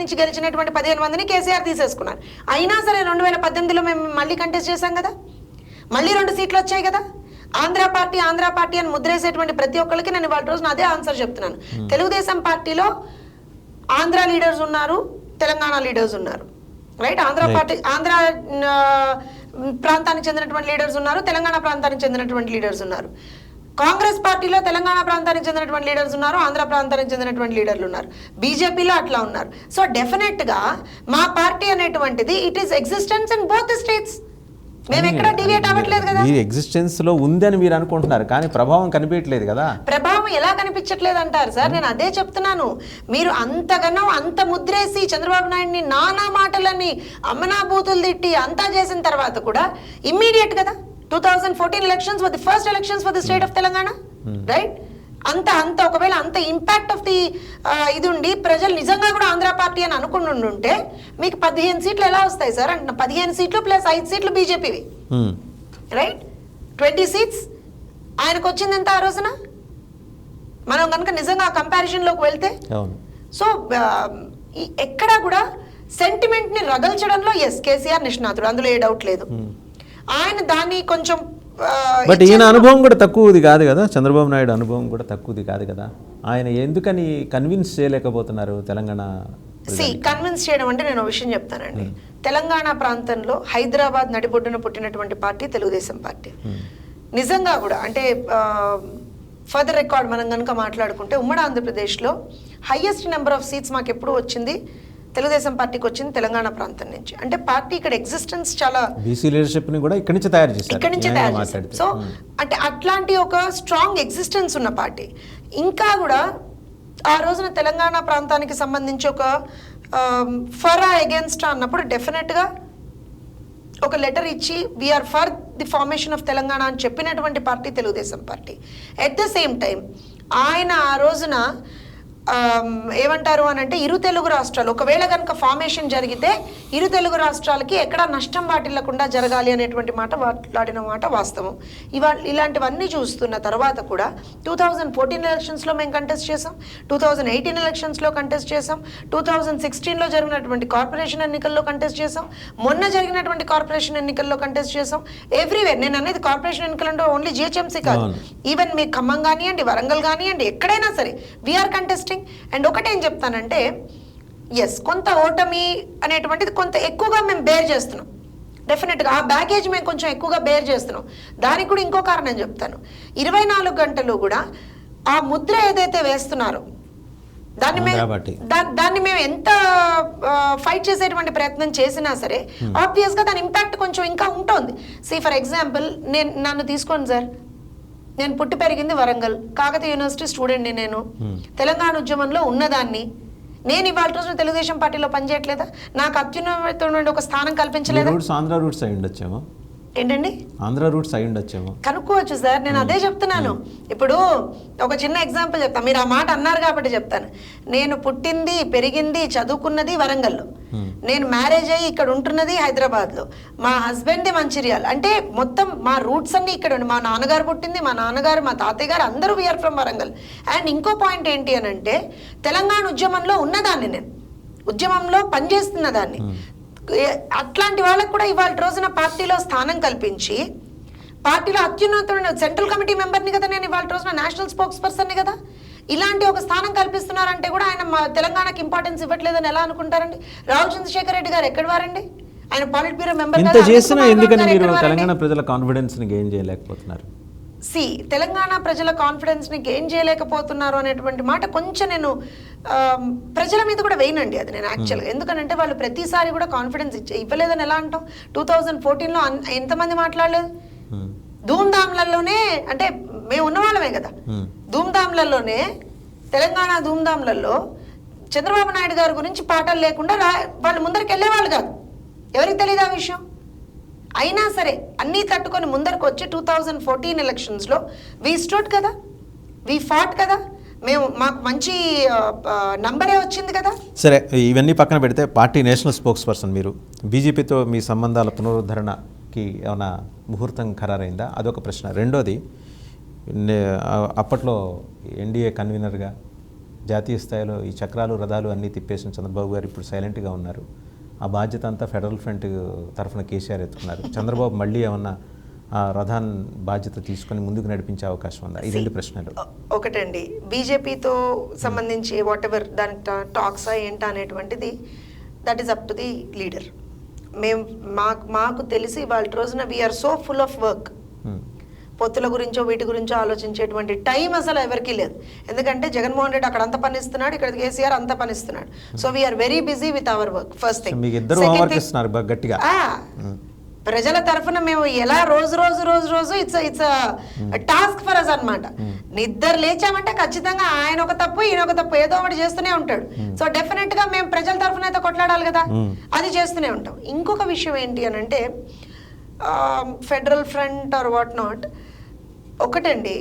నుంచి గెలిచినటువంటి 15 మందిని కేసీఆర్ తీసేసుకున్నారు. అయినా సరే 2018లో మేము మళ్ళీ కంటెస్ట్ చేశాం కదా, మళ్ళీ 2 సీట్లు వచ్చాయి కదా. ఆంధ్ర పార్టీ అని ముద్రేసేటువంటి ప్రతి ఒక్కరికి నేను వాళ్ళ రోజున అదే ఆన్సర్ చెప్తున్నాను. తెలుగుదేశం పార్టీలో ఆంధ్ర లీడర్స్ ఉన్నారు, తెలంగాణ లీడర్స్ ఉన్నారు, రైట్? ఆంధ్ర ప్రాంతానికి చెందినటువంటి లీడర్స్ ఉన్నారు, తెలంగాణ ప్రాంతానికి చెందినటువంటి లీడర్స్ ఉన్నారు. కాంగ్రెస్ పార్టీలో తెలంగాణ ప్రాంతానికి చెందినటువంటి లీడర్స్ ఉన్నారు, ఆంధ్ర ప్రాంతానికి చెందినటువంటి లీడర్లు ఉన్నారు, బీజేపీలో అట్లా ఉన్నారు. సో డెఫినెట్ గా మా పార్టీ అనేటువంటిది it is existence in both states. మేము ఎక్కడ డివియేట్ అవ్వట్లేదు కదా. ఈ ఎగ్జిస్టెన్స్ లో ఉందని మీరు అనుకుంటున్నారు కానీ ప్రభావం కనిపించట్లేదు కదా. ప్రభావం ఎలా కనిపించట్లేదు అంటారు సార్? నేను అదే చెప్తున్నాను. మీరు అంతగానో అంత ముద్రేసి చంద్రబాబు నాయుడిని నానా మాటలని అమ్మనా బూతులు తిట్టి అంతా చేసిన తర్వాత కూడా ఇమ్మీడియట్ కదా 2014 elections were the first elections for the state of Telangana, right? అంత ఒకవేళ అంత ఇంపాక్ట్ ఆఫ్ ది ఇది ఉండి ప్రజలు నిజంగా కూడా ఆంధ్ర పార్టీ అని అనుకుని ఉంటే మీకు 15 సీట్లు ఎలా వస్తాయి సార్? అంటే 15 సీట్లు ప్లస్ 5 సీట్లు బీజేపీవి, రైట్? 20 సీట్స్ ఆయనకు వచ్చింది ఎంత ఆ రోజున? మనం కనుక నిజంగా ఆ కంపారిజన్లోకి వెళ్తే సో ఎక్కడా కూడా సెంటిమెంట్ని రగల్చడంలో ఎస్ కేసీఆర్ నిష్ణాతుడు, అందులో ఏ డౌట్ లేదు. ఆయన దాన్ని కొంచెం బట్ ఈయన అనుభవం కూడా తక్కువది కాదు కదా, చంద్రబాబు నాయుడు అనుభవం కూడా తక్కువది కాదు కదా. ఆయన ఎందుకని కన్విన్స్ చేయలేకపోతున్నారు తెలంగాణ? కన్విన్స్ చేయడం అంటే నేను ఒక విషయం చెప్తానండి. తెలంగాణ ప్రాంతంలో హైదరాబాద్ నడిబొడ్డున పుట్టినటువంటి పార్టీ తెలుగుదేశం పార్టీ. నిజంగా కూడా అంటే ఫర్దర్ రికార్డ్ మనం కనుక మాట్లాడుకుంటే ఉమ్మడి ఆంధ్రప్రదేశ్లో హైయెస్ట్ నెంబర్ ఆఫ్ సీట్స్ మాకు ఎప్పుడు వచ్చింది తెలుగుదేశం పార్టీకి వచ్చింది తెలంగాణ ప్రాంతం నుంచి. అంటే పార్టీ ఇక్కడ ఎగ్జిస్టెన్స్ చాలా బీసీ లీడర్షిప్ ని కూడా ఇక్కడి నుంచి తయారు చేశారు. సో అంటే అట్లాంటి ఒక స్ట్రాంగ్ ఎగ్జిస్టెన్స్ ఉన్న పార్టీ. ఇంకా కూడా ఆ రోజున తెలంగాణ ప్రాంతానికి సంబంధించి ఒక ఫర్ అగేన్స్ట్ అన్నప్పుడు డెఫినెట్గా ఒక లెటర్ ఇచ్చి we are for the formation of Telangana అని చెప్పినటువంటి party Telugu Desam party. At the same time ఆయన ఆ రోజున ఏమంటారు అని అంటే ఇరు తెలుగు రాష్ట్రాలు ఒకవేళ కనుక ఫార్మేషన్ జరిగితే ఇరు తెలుగు రాష్ట్రాలకి ఎక్కడా నష్టం వాటిల్లకుండా జరగాలి అనేటువంటి మాట మాట్లాడిన మాట వాస్తవం. ఇలాంటివన్నీ చూస్తున్న తర్వాత కూడా 2014 ఎలక్షన్స్లో మేము కంటెస్ట్ చేసాం, 2018 ఎలక్షన్స్లో కంటెస్ట్ చేసాం, 2016లో జరిగినటువంటి కార్పొరేషన్ ఎన్నికల్లో కంటెస్ట్ చేసాం, మొన్న జరిగినటువంటి కార్పొరేషన్ ఎన్నికల్లో కంటెస్ట్ చేసాం. ఎవ్రీవేర్ నేను అనేది కార్పొరేషన్ ఎన్నికలంటే ఓన్లీ జిహెచ్ఎంసీ కాదు, ఈవెన్ మీ ఖమ్మం కానివ్వండి, వరంగల్ కానివ్వండి, ఎక్కడైనా సరే వీఆర్ కంటెస్టింగ్. అండ్ ఒకటేం చెప్తానంటే ఎస్ కొంత ఓటమి అనేటువంటిది కొంత ఎక్కువగా మేము బేర్ చేస్తున్నాం. డెఫినెట్గా ఆ బ్యాగేజ్ మేము కొంచెం ఎక్కువగా బేర్ చేస్తున్నాం. దానికి కూడా ఇంకో కారణం చెప్తాను. 24 గంటలు కూడా ఆ ముద్ర ఏదైతే వేస్తున్నారో దాన్ని మేము ఎంత ఫైట్ చేసేటువంటి ప్రయత్నం చేసినా సరే ఆబ్వియస్గా దాని ఇంపాక్ట్ కొంచెం ఇంకా ఉంటుంది. ఫర్ ఎగ్జాంపుల్ నన్ను తీసుకోండి సార్, నేను పుట్టి పెరిగింది వరంగల్, కాకతీయ యూనివర్సిటీ స్టూడెంట్ని, నేను తెలంగాణ ఉద్యమంలో ఉన్నదాన్ని. నేను ఇవాళ రోజున తెలుగుదేశం పార్టీలో పనిచేయట్లేదా? నాకు అత్యున్నతమైన ఒక స్థానం కల్పించలేదా? ఆంధ్ర రూట్స్ అయి ఉండొచ్చేమో. ఏంటండి? ఆంధ్ర రూట్స్ అయి ఉండొచ్చేమో, కనుక్కోవచ్చు సార్. నేను అదే చెప్తున్నాను. ఇప్పుడు ఒక చిన్న ఎగ్జాంపుల్ చెప్తాను, మీరు ఆ మాట అన్నారు కాబట్టి చెప్తాను. నేను పుట్టింది పెరిగింది చదువుకున్నది వరంగల్లో, నేను మ్యారేజ్ అయ్యి ఇక్కడ ఉంటున్నది హైదరాబాద్లో, మా హస్బెండ్ది మంచిర్యాల. అంటే మొత్తం మా రూట్స్ అన్ని ఇక్కడ ఉండి, మా నాన్నగారు పుట్టింది, మా నాన్నగారు, మా తాతయ్య గారు అందరూ వీఆర్ ఫ్రమ్ వరంగల్. అండ్ ఇంకో పాయింట్ ఏంటి అని అంటే తెలంగాణ ఉద్యమంలో ఉన్నదాన్ని, నేను ఉద్యమంలో పనిచేస్తున్న దాన్ని. అట్లాంటి వాళ్ళకు కూడా ఇవాళ రోజున పార్టీలో స్థానం కల్పించి పార్టీలో అత్యున్నతమైన సెంట్రల్ కమిటీ మెంబర్ని కదా నేను, ఇవాళ రోజున నేషనల్ స్పోక్స్ పర్సన్ని కదా. ఇలాంటి ఒక స్థానం కల్పిస్తున్నారంటే కూడా ఆయన తెలంగాణకి ఇంపార్టెన్స్ ఇవ్వట్లేదని ఎలా అనుకుంటారండి? రావు చంద్రశేఖర్ రెడ్డి గారు ఎక్కడి వారండి? ఆయన పాలిట్ బ్యూరో మెంబర్. ఇంత చేసినా ఎందుకని మీరు తెలంగాణ ప్రజల కాన్ఫిడెన్స్ ని గెయిన్ చేయలేకపోతున్నారు? తెలంగాణ ప్రజల కాన్ఫిడెన్స్ని గెయిన్ చేయలేకపోతున్నారు అనేటువంటి మాట కొంచెం నేను ప్రజల మీద కూడా వేయనండి అది నేను యాక్చువల్గా. ఎందుకనంటే వాళ్ళు ప్రతిసారి కూడా కాన్ఫిడెన్స్ ఇవ్వలేదని ఎలా అంటాం? 2014లో ఎంతమంది మాట్లాడలేదు? ధూమ్ధామ్లలోనే, అంటే మేము ఉన్నవాళ్ళమే కదా, ధూమ్ధామ్లలోనే తెలంగాణ ధూమ్ధామ్లలో చంద్రబాబు నాయుడు గారి గురించి పాటలు లేకుండా వాళ్ళు ముందరికి వెళ్ళేవాళ్ళు కాదు. ఎవరికి తెలియదు ఆ విషయం? అయినా సరే అన్నీ తట్టుకొని ముందరకు వచ్చి 2014 ఎలక్షన్స్లో వీ స్టూడ్ కదా, వీ ఫాట్ కదా, మేము మాకు మంచి నంబరే వచ్చింది కదా. సరే, ఇవన్నీ పక్కన పెడితే పార్టీ నేషనల్ స్పోక్స్ పర్సన్ మీరు, బీజేపీతో మీ సంబంధాల పునరుద్ధరణకి ఏమైనా ముహూర్తం ఖరారైందా? అదొక ప్రశ్న. రెండోది, అప్పట్లో ఎన్డీఏ కన్వీనర్గా జాతీయ స్థాయిలో ఈ చక్రాలు రథాలు అన్నీ తిప్పేసిన చంద్రబాబు గారు ఇప్పుడు సైలెంట్గా ఉన్నారు. ఆ బాధ్యత అంతా ఫెడరల్ ఫ్రంట్ తరఫున కేసీఆర్ ఎత్తుకున్నారు. చంద్రబాబు మళ్ళీ ఏమన్నా ఆ రథాన్ బాధ్యత తీసుకొని ముందుకు నడిపించే అవకాశం ఉందా? ఈ రెండు ప్రశ్నలు. ఒకటండి, బీజేపీతో సంబంధించి వాట్ ఎవర్ దాని టాక్సా ఏంటా అనేటువంటిది that is up to the leader. మేము మాకు తెలిసి వాళ్ళ రోజున we are so full of work, పొత్తుల గురించో వీటి గురించో ఆలోచించేటువంటి టైం అసలు ఎవరికీ లేదు. ఎందుకంటే జగన్మోహన్ రెడ్డి అక్కడ అంత పనిస్తున్నాడు, ఇక్కడ కేసీఆర్ అంత పనిస్తున్నాడు. So we are very busy with our work. First thing. ప్రజల తరఫున మేము ఎలా రోజు ఇట్స్ టాస్క్ ఫర్ అస్ అన్నమాట. నిద్ర లేచామంటే ఖచ్చితంగా ఆయన ఒక తప్పు ఈయన ఒక తప్పు ఏదో ఒకటి చేస్తూనే ఉంటాడు. సో డెఫినెట్ గా మేము ప్రజల తరఫున అయితే కొట్లాడాలి కదా, అది చేస్తూనే ఉంటాం. ఇంకొక విషయం ఏంటి అని అంటే federal front are what not, ఒకటండి,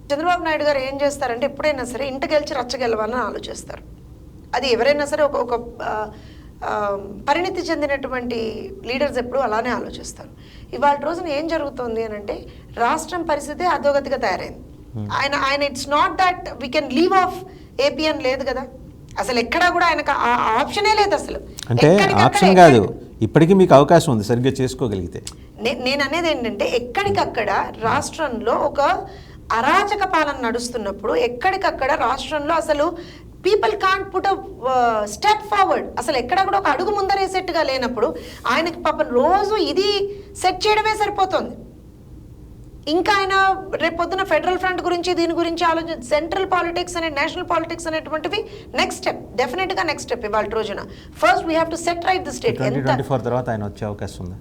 చంద్రబాబు నాయుడు గారు ఏం చేస్తారంటే ఎప్పుడైనా సరే ఇంటికి గెలిచి రచ్చగెలవాలని ఆలోచిస్తారు. అది ఎవరైనా సరే ఒక పరిణితి చెందినటువంటి లీడర్స్ ఎప్పుడు అలానే ఆలోచిస్తారు. ఇవాళ రోజున ఏం జరుగుతుంది అని అంటే రాష్ట్రం పరిస్థితి అధోగతిగా తయారైంది. ఆయన it's not that we can leave of AP అని లేదు కదా, అసలు ఎక్కడా కూడా ఆయనకు ఆ ఆప్షనే లేదు అసలు. అంటే ఆప్షన్ కాదు, ఇప్పటికీ మీకు అవకాశం ఉంది సరిగ్గా చేసుకోగలిగితే. నేను అనేది ఏంటంటే ఎక్కడికక్కడ రాష్ట్రంలో ఒక అరాచక పాలన నడుస్తున్నప్పుడు ఎక్కడికక్కడ రాష్ట్రంలో అసలు people can't put step forward, అసలు ఎక్కడ కూడా ఒక అడుగు ముందరేసేట్టుగా లేనప్పుడు ఆయనకి పాపం రోజు ఇది సెట్ చేయడమే సరిపోతుంది. ఇంకా ఆయన రేపొద్దున ఫెడరల్ ఫ్రంట్ గురించి దీని గురించి సెంట్రల్ పాలిటిక్స్ అనే నేషనల్ పాలిటిక్స్ అనేటువంటివి నెక్స్ట్ స్టెప్, డెఫినెట్ గా నెక్స్ట్ స్టెప్. ఇవాళ రోజున first we have to set right the state. 2024 తర్వాత ఆయన వచ్చే అవకాశం ఉందా?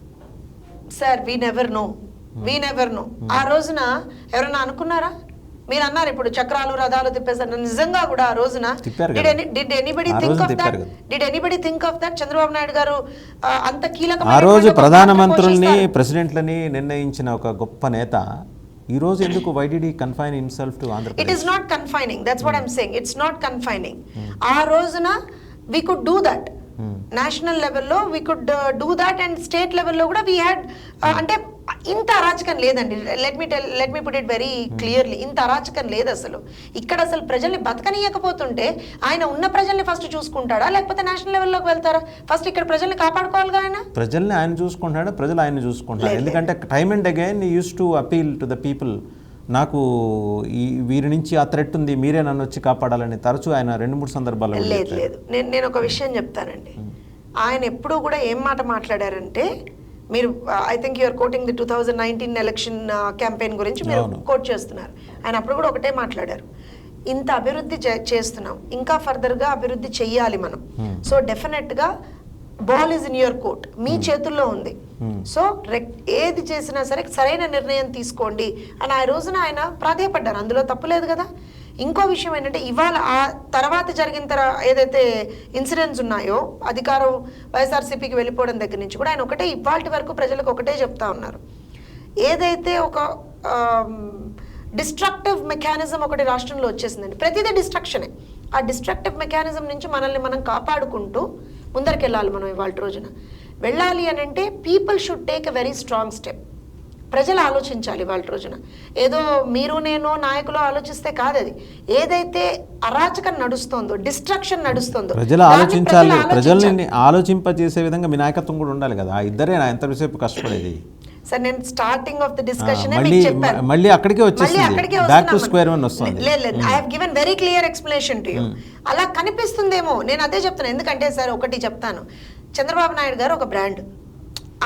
Sir we never know. ఆ రోజున ఎవరైనా అనుకున్నారా? మీరు అన్నారు ఇప్పుడు చక్రాలు రథాలు తిప్పేస్తారు, నిజంగా కూడా ఆ రోజున did anybody think of that? Chandrababu Naidu గారు అంత కీలకమైన ఆ రోజు ప్రధానమంత్రుల్ని ప్రెసిడెంట్లని నిర్ణయించిన ఒక గొప్ప నేత ఈ రోజు ఎందుకు why did he confine himself to Andhra Pradesh? It is not confining, that's what I'm saying, it's not confining. ఆ రోజున we could do that. National లెవెల్లో we could do that and state లెవెల్లో కూడా వీ హ్యాడ్ అంటే ఇంత అరాచకం లేదండి. Let me put it very clearly, ఇంత అరాచకం లేదు అసలు. ఇక్కడ అసలు ప్రజల్ని బతకనీయకపోతుంటే ఆయన ఉన్న ప్రజల్ని ఫస్ట్ చూసుకుంటాడా లేకపోతే నేషనల్ లెవెల్లోకి వెళ్తారా? ఫస్ట్ ఇక్కడ ప్రజల్ని కాపాడుకోవాలిగా ఆయన. ప్రజల్ని ఆయన చూసుకుంటాడా, ప్రజలు ఆయన చూసుకుంటారు. ఎందుకంటే time and again he used to appeal to the people, నాకు ఈ వీరి నుంచి ఆ థ్రెట్ ఉంది, మీరే నన్ను వచ్చి కాపాడాలని తరచూ ఆయన 2-3 సందర్భాల్లో. లేదు నేను ఒక విషయం చెప్తానండి. ఆయన ఎప్పుడూ కూడా ఏం మాట మాట్లాడారంటే, మీరు I think you're quoting the 2019 election campaign గురించి మీరు కోట్ చేస్తున్నారు. ఆయన అప్పుడు కూడా ఒకటే మాట్లాడారు, ఇంత అభివృద్ధి చేస్తున్నాం, ఇంకా ఫర్దర్గా అభివృద్ధి చెయ్యాలి మనం. సో డెఫినెట్గా ball is in your court, మీ చేతుల్లో ఉంది. సో ఏది చేసినా సరే సరైన నిర్ణయం తీసుకోండి అని ఆ రోజున ఆయన ప్రాధేయపడ్డారు, అందులో తప్పులేదు కదా. ఇంకో విషయం ఏంటంటే ఇవాళ ఆ తర్వాత జరిగిన ఏదైతే ఇన్సిడెంట్స్ ఉన్నాయో అధికారం వైఎస్ఆర్సీపీకి వెళ్ళిపోవడం దగ్గర నుంచి కూడా ఆయన ఒకటే ఇవాళ వరకు ప్రజలకు ఒకటే చెప్తా ఉన్నారు, ఏదైతే ఒక డిస్ట్రక్టివ్ మెకానిజం ఒకటి రాష్ట్రంలో వచ్చేసిందండి, ప్రతిదీ డిస్ట్రక్షనే. ఆ డిస్ట్రక్టివ్ మెకానిజం నుంచి మనల్ని మనం కాపాడుకుంటూ ముందరికెళ్ళాలి. మనం ఇవాళ రోజున వెళ్ళాలి అని అంటే people should take a very strong step. ప్రజలు ఆలోచించాలి వాళ్ళ రోజున. ఏదో మీరు నేను నాయకులు ఆలోచిస్తే కాదు, అది ఏదైతే అరాచకం నడుస్తుందో, డిస్ట్రక్షన్ నడుస్తుందో ప్రజలు ఆలోచించాలి. ప్రజల్ని ఆలోచింపజేసే విధంగా మీ నాయకత్వం కూడా ఉండాలి కదా. ఇద్దరే ఎంతసేపు కష్టపడేది. సార్ నేను స్టార్టింగ్ ఆఫ్ ది డిస్కషన్ మళ్ళీ అక్కడికే వచ్చేసింది, బ్యాక్ టు స్క్వేర్ వన్ వస్తుంది. లేదు, I have given very clear explanation to you. అలా కనిపిస్తుందేమో, నేను అదే చెప్తాను. ఎందుకంటే సార్ ఒకటి చెప్తాను, చంద్రబాబు నాయుడు గారు ఒక బ్రాండ్.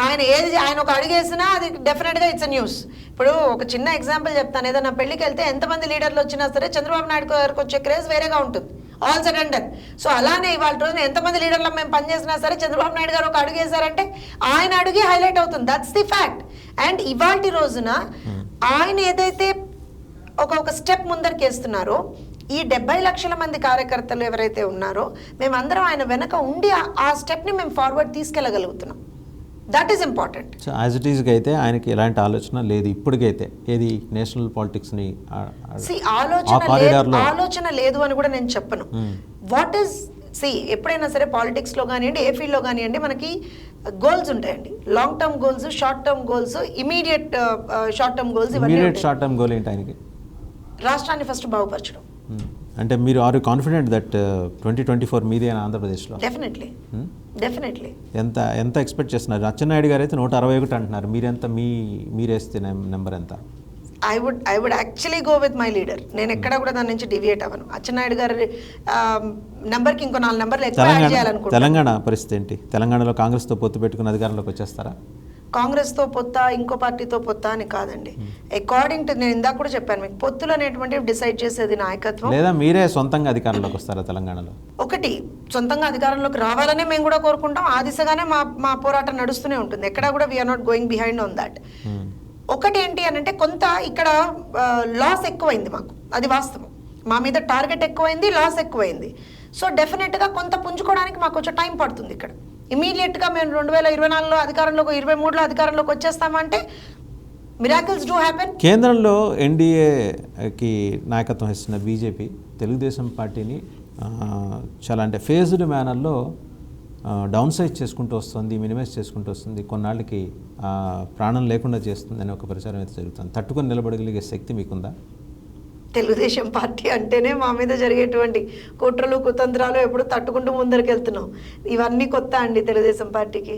ఆయన ఒక అడుగేసినా అది డెఫినెట్గా ఇట్స్ అ న్యూస్. ఇప్పుడు ఒక చిన్న ఎగ్జాంపుల్ చెప్తాను, ఏదైనా పెళ్లికి వెళ్తే ఎంతమంది లీడర్లు వచ్చినా సరే చంద్రబాబు నాయుడు గారికి వచ్చే క్రేజ్ వేరేగా ఉంటుంది, all sudden and done. So అలానే ఇవాళ రోజున ఎంతమంది లీడర్లు మేము పనిచేసినా సరే చంద్రబాబు నాయుడు గారు ఒక అడుగు వేశారంటే ఆయన అడుగు హైలైట్ అవుతుంది, దట్స్ ది ఫ్యాక్ట్. అండ్ ఇవాళ రోజున ఆయన ఏదైతే ఒక స్టెప్ ముందరికి వేస్తున్నారో, ఈ 70 లక్షల మంది కార్యకర్తలు ఎవరైతే ఉన్నారో మేమందరం ఆయన వెనక ఉండి ఆ స్టెప్ని మేము ఫార్వర్డ్ తీసుకెళ్ళగలుగుతున్నాం. That is important. So as it ఈస్గా అయితే ఆయనకి ఎలాంటి ఆలోచన లేదు ఇప్పటికైతే ఏది నేషనల్ పాలిటిక్స్ని ఆలోచన లేదు అని కూడా నేను చెప్పను. వాట్ ఈస్ ఎప్పుడైనా సరే పాలిటిక్స్లో కానివ్వండి, ఏ ఫీల్డ్లో కానివ్వండి, మనకి గోల్స్ ఉంటాయండి. Long term goals, short term goals, immediate short term goals. Short term goal ఏంటి ఆయనకి? రాష్ట్రాన్ని ఫస్ట్ బాగుపరచడం. అంటే మీరు ఆర్ కాన్ఫిడెంట్ దట్ 2024 మీదే ఆంధ్రప్రదేశ్లో? డెఫినెట్లీ. ఎంత ఎక్స్పెక్ట్ చేస్తున్నారు? అచ్చెన్నాయుడు గారు అయితే 161 అంటున్నారు, మీరెంత మీరేస్తే నెంబర్ ఎంత? I would actually go with my leader. నేను ఎక్కడ కూడా దాని నుంచి డివియేట్ అవ్వను. అచ్చెన్నాయుడు గారి నెంబర్కి ఇంకో 4 నెంబర్లు ఎక్కువ యాడ్ చేయాలనుకుంటున్నాను. తెలంగాణ పరిస్థితి ఏంటి? తెలంగాణలో కాంగ్రెస్తో పొత్తు పెట్టుకుని అధికారంలోకి వచ్చేస్తారా? కాంగ్రెస్తో పొత్తా, ఇంకో పార్టీతో పొత్తా అని కాదండి. అకార్డింగ్ టు, నేను ఇందాక కూడా చెప్పాను మీకు, పొత్తులు అనేటువంటివి డిసైడ్ చేసేది నాయకత్వం. లేదా మీరే సొంతంగా అధికారంలోకి వస్తారా తెలంగాణలో? ఒకటి, సొంతంగా అధికారంలోకి రావాలనే మేము కూడా కోరుకుంటాం. ఆ దిశగానే మా పోరాటం నడుస్తూనే ఉంటుంది. ఎక్కడా కూడా we are not going behind on that. ఒకటి ఏంటి అని అంటే, కొంత ఇక్కడ లాస్ ఎక్కువైంది మాకు, అది వాస్తవం. మా మీద టార్గెట్ ఎక్కువైంది, లాస్ ఎక్కువైంది. సో డెఫినెట్గా కొంత పుంజుకోవడానికి మాకు కొంచెం టైం పడుతుంది. ఇక్కడ ఇమీడియట్గా మేము 2024లో అధికారంలోకి, 23లో అధికారంలోకి వచ్చేస్తామంటే మిరాకిల్స్ డూ హ్యాపెన్. కేంద్రంలో ఎన్డీఏకి నాయకత్వం ఇస్తున్న బీజేపీ తెలుగుదేశం పార్టీని చాలా అంటే ఫేజ్డ్ మేనర్లో డౌన్ సైజ్ చేసుకుంటూ వస్తుంది, మినిమైజ్ చేసుకుంటూ వస్తుంది, కొన్నాళ్ళకి ప్రాణం లేకుండా చేస్తుంది అనే ఒక ప్రచారం అయితే జరుగుతుంది. తట్టుకొని నిలబడగలిగే శక్తి మీకుందా? తెలుగుదేశం పార్టీ అంటేనే మా మీద జరిగేటువంటి కుట్రలు, కుతంత్రాలు ఎప్పుడు తట్టుకుంటూ ముందరికెళ్తున్నాం. ఇవన్నీ కొత్త అండి తెలుగుదేశం పార్టీకి.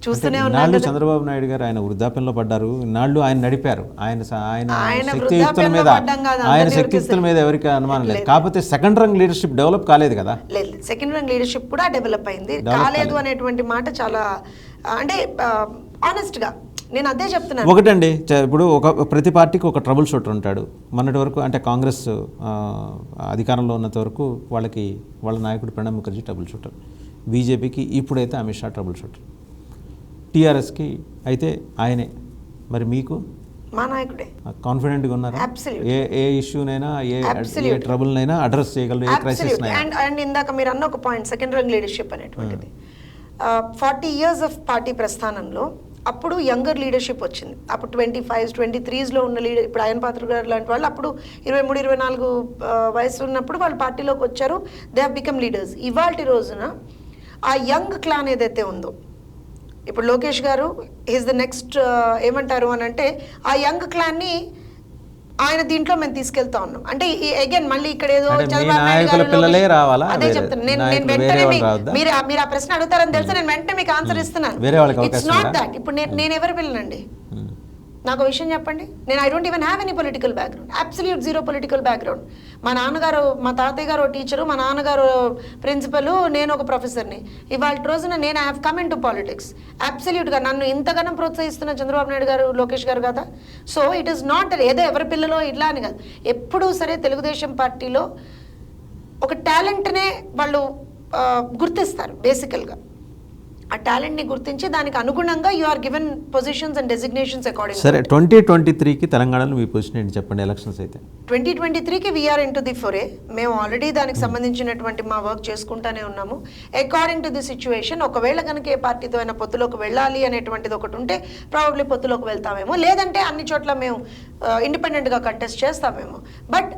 చూస్తూనే ఉన్నాను. చంద్రబాబు నాయుడు గారు ఆయన వృద్ధాప్యంలో పడ్డారు, ఇన్నాళ్ళు ఆయన నడిపారు. ఆయన శక్తియుక్తుల మీద ఎవరికి అనుమానం లేదు. కాకపోతే సెకండ్ రంగ్ లీడర్షిప్ డెవలప్ కాలేదు కదా? లేదు, సెకండ్ రంగ్ లీడర్షిప్ కూడా డెవలప్ అయింది. కాలేదు అనేటువంటి మాట చాలా అంటే ఆనెస్ట్గా నేను అదే చెప్తున్నాను. ఒకటండి, ఇప్పుడు ప్రతి పార్టీకి ఒక ట్రబుల్ షూటర్ ఉంటాడు. మొన్నటి వరకు అంటే కాంగ్రెస్ అధికారంలో ఉన్నంత వరకు వాళ్ళ నాయకుడు ప్రణబ్ ముఖర్జీ ట్రబుల్ షూటర్, బీజేపీకి ఇప్పుడైతే అమిత్ షా ట్రబుల్ షూటర్, టీఆర్ఎస్కి అయితే ఆయనే. మరి మీకు? మా నాయకుడే. కాన్ఫిడెంట్గా ఉన్నారా? ఏ ఇష్యూనైనా, ఏ ట్రబుల్నైనా అడ్రస్ చేయగలరు, ఏ క్రైసిస్? అండ్ ఇందాక మీరు అన్న ఒక పాయింట్, సెకండ్ రంగ్ లీడర్షిప్ అనేటువంటిది. 40 years ఆఫ్ పార్టీ ప్రస్థానంలో అప్పుడు యంగర్ లీడర్షిప్ వచ్చింది. అప్పుడు 25s, 23sలో ఉన్న లీడర్, ఇప్పుడు అయన్ పాత్ర గారు లాంటి వాళ్ళు అప్పుడు 23, 24 వయసు ఉన్నప్పుడు వాళ్ళు పార్టీలోకి వచ్చారు. They have become leaders. ఇవాల్టి రోజున ఆ యంగ్ క్లాన్ ఏదైతే ఉందో, ఇప్పుడు లోకేష్ గారు ఈజ్ ద నెక్స్ట్ ఏమంటారు అని అంటే, ఆ యంగ్ క్లాన్ని ఆయన దీంట్లో మేము తీసుకెళ్తా ఉన్నాం. అంటే అగైన్ మళ్ళీ ఇక్కడ ఏదో అదే చెప్తాను నేను వెంటనే మీరు ఆ ప్రశ్న అడుగుతారని తెలుసా, నేను వెంటనే మీకు ఆన్సర్ ఇస్తున్నాను. It's not that. ఇప్పుడు నేను ఎవరు పిల్లనండి? నాకు ఒక విషయం చెప్పండి. నేను I don't even have any political background, absolute zero political background. మా నాన్నగారు, మా తాతయ్య గారు టీచరు, మా నాన్నగారు ప్రిన్సిపల్, నేను ఒక ప్రొఫెసర్ని. ఇవాళ రోజున నేను I have come into politics. అబ్సల్యూట్గా నన్ను ఇంతగానో ప్రోత్సహిస్తున్న చంద్రబాబు నాయుడు గారు, లోకేష్ గారు కదా. సో ఇట్ ఈస్ నాట్ ఏదో ఎవరి పిల్లలో ఇట్లా అని కాదు. ఎప్పుడూ సరే తెలుగుదేశం పార్టీలో ఒక టాలెంట్నే వాళ్ళు గుర్తిస్తారు బేసికల్గా. ఆ టాలెంట్ని గుర్తించి దానికి అనుగుణంగా you are given positions and designations according. సరే, 2023కి తెలంగాణలో మీ పొజిషన్ ఏంటి చెప్పండి? ఎలక్షన్స్ అయితే 2023కి we are in to the fore. మేము ఆల్రెడీ దానికి సంబంధించినటువంటి మా వర్క్ చేసుకుంటానే ఉన్నాము. అకార్డింగ్ టు ది సిచ్యువేషన్, ఒకవేళ కనుక ఏ పార్టీతో అయినా పొత్తులోకి వెళ్ళాలి అనేటువంటిది ఒకటి ఉంటే ప్రాబబ్లీ పొత్తులోకి వెళ్తామేమో, లేదంటే అన్ని చోట్ల మేము ఇండిపెండెంట్గా కంటెస్ట్ చేస్తామేమో. బట్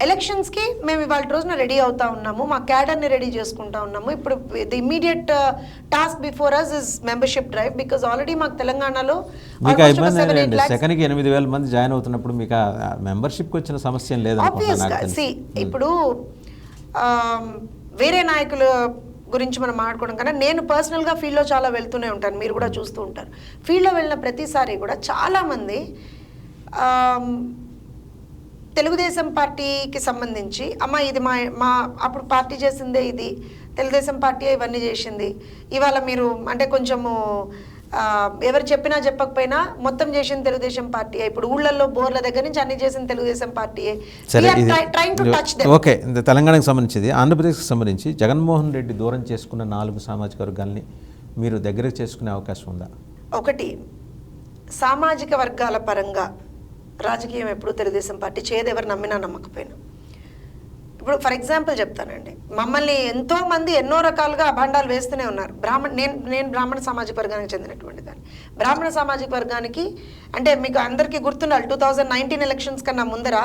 ఎలక్షన్స్కి మేము ఇవాళ రోజున రెడీ అవుతా ఉన్నాము, మా క్యాడర్ని రెడీ చేసుకుంటా ఉన్నాము. ఇప్పుడు the immediate task before us is membership drive, because already మాకు తెలంగాణలో సెకండ్కి 8,000 మంది జాయిన్ అవుతున్నప్పుడు మీకు మెంబర్షిప్కి వచ్చిన సమస్య లేదు. ఇప్పుడు వేరే నాయకుల గురించి మనం మాట్లాడుకోవడం కన్నా నేను పర్సనల్గా ఫీల్డ్లో చాలా వెళ్తూనే ఉంటాను, మీరు కూడా చూస్తూ ఉంటారు. ఫీల్డ్లో వెళ్ళిన ప్రతిసారి కూడా చాలామంది తెలుగుదేశం పార్టీకి సంబంధించి, అమ్మ ఇది మా అప్పుడు పార్టీ చేసిందే, ఇది తెలుగుదేశం పార్టీ ఇవన్నీ చేసింది, ఇవాళ మీరు అంటే కొంచెము ఎవరు చెప్పినా చెప్పకపోయినా మొత్తం చేసింది తెలుగుదేశం పార్టీ, ఇప్పుడు ఊళ్ళల్లో బోర్ల దగ్గర నుంచి అన్ని చేసింది తెలుగుదేశం పార్టీ. ఓకే, తెలంగాణకు సంబంధించింది. ఆంధ్రప్రదేశ్కి సంబంధించి జగన్మోహన్ రెడ్డి దూరం చేసుకున్న 4 సామాజిక వర్గాల్ని మీరు దగ్గరకు చేసుకునే అవకాశం ఉందా? ఒకటి, సామాజిక వర్గాల పరంగా రాజకీయం ఎప్పుడు తెలుగుదేశం పార్టీ చేయదు, ఎవరు నమ్మినా నమ్మకపోయినా. ఇప్పుడు ఫర్ ఎగ్జాంపుల్ చెప్తానండి, మమ్మల్ని ఎంతోమంది ఎన్నో రకాలుగా అభాండాలు వేస్తూనే ఉన్నారు. నేను బ్రాహ్మణ సామాజిక వర్గానికి చెందినటువంటి దాన్ని. బ్రాహ్మణ సామాజిక వర్గానికి అంటే మీకు అందరికీ గుర్తుండాలి 2019 ఎలక్షన్స్ కన్నా ముందర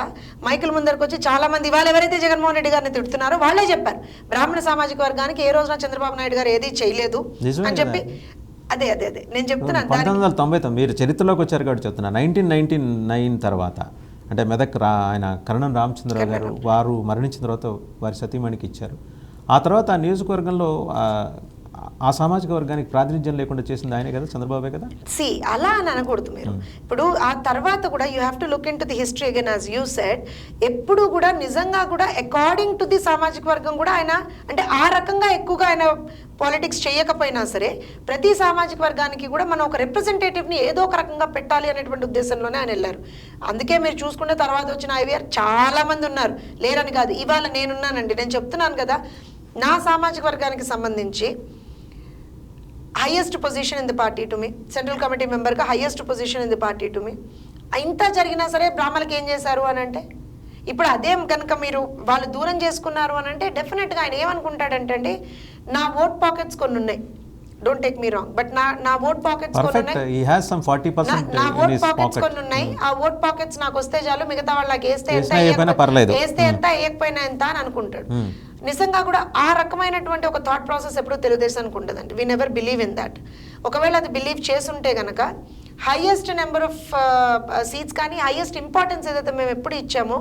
మైకుల ముందరకు వచ్చి చాలా మంది ఇవాళ ఎవరైతే జగన్మోహన్ రెడ్డి గారిని తిడుతున్నారో వాళ్ళే చెప్పారు బ్రాహ్మణ సామాజిక వర్గానికి ఏ రోజున చంద్రబాబు నాయుడు గారు ఏది చేయలేదు అని చెప్పి. అదే అదే అదే నేను చెప్తున్నాను. 1999 మీరు చరిత్రలోకి వచ్చారు కాబట్టి చెప్తున్నా. 1999 తర్వాత అంటే మెదక్ ఆయన కరణం రామచంద్రరావు గారు వారు మరణించిన తర్వాత వారి సతీమణికి ఇచ్చారు. ఆ తర్వాత ఆ నియోజకవర్గంలో ఆ సామాజిక వర్గానికి ప్రాతినిధ్యం లేకుండా చేసింది ఆయనే కదా, చంద్రబాబే కదా. అలా అని అనకూడదు మీరు. ఇప్పుడు ఆ తర్వాత కూడా you have to look in to the history again as you said. ఎప్పుడు కూడా నిజంగా కూడా అకార్డింగ్ టు ది సామాజిక వర్గం కూడా ఆయన అంటే ఆ రకంగా ఎక్కువగా ఆయన పాలిటిక్స్ చేయకపోయినా సరే ప్రతి సామాజిక వర్గానికి కూడా మనం ఒక రిప్రజెంటేటివ్ని ఏదో ఒక రకంగా పెట్టాలి అనేటువంటి ఉద్దేశంలోనే ఆయన వెళ్ళారు. అందుకే మీరు చూసుకుంటే తర్వాత వచ్చిన ఐవీఆర్ చాలా మంది ఉన్నారు, లేరని కాదు. ఇవాళ నేనున్నానండి, నేను చెప్తున్నాను కదా నా సామాజిక వర్గానికి సంబంధించి highest position in the party to me, central committee మెంబర్గా highest position in the party to me. ఇంత జరిగినా సరే బ్రాహ్మణులకి ఏం చేశారు అని అంటే ఇప్పుడు అదే కనుక మీరు వాళ్ళు దూరం చేసుకున్నారు అని అంటే డెఫినెట్గా ఆయన ఏమనుకుంటాడంటే అండి నా ఓట్ పాకెట్స్ కొన్ని ఉన్నాయి, don't take me wrong, but నా ఓట్ పాకెట్స్ కొన్ని ఉన్నాయి, నా ఓట్ పాకెట్స్ కొన్ని ఉన్నాయి, ఆ ఓట్ పాకెట్స్ నాకు వస్తే చాలు, మిగతా వాళ్ళకి వేస్తే ఎంత వేయకపోయినా ఎంత అని అనుకుంటాడు. నిజంగా కూడా ఆ రకమైనటువంటి ఒక థాట్ ప్రాసెస్ ఎప్పుడు తెలుగుదేశానికి ఉండదండి. We never believe in that. ఒకవేళ అది బిలీవ్ చేసుంటే కనుక హైయెస్ట్ నెంబర్ ఆఫ్ సీట్స్ కానీ హైయెస్ట్ ఇంపార్టెన్స్ ఏదైతే మేము ఎప్పుడు ఇచ్చామో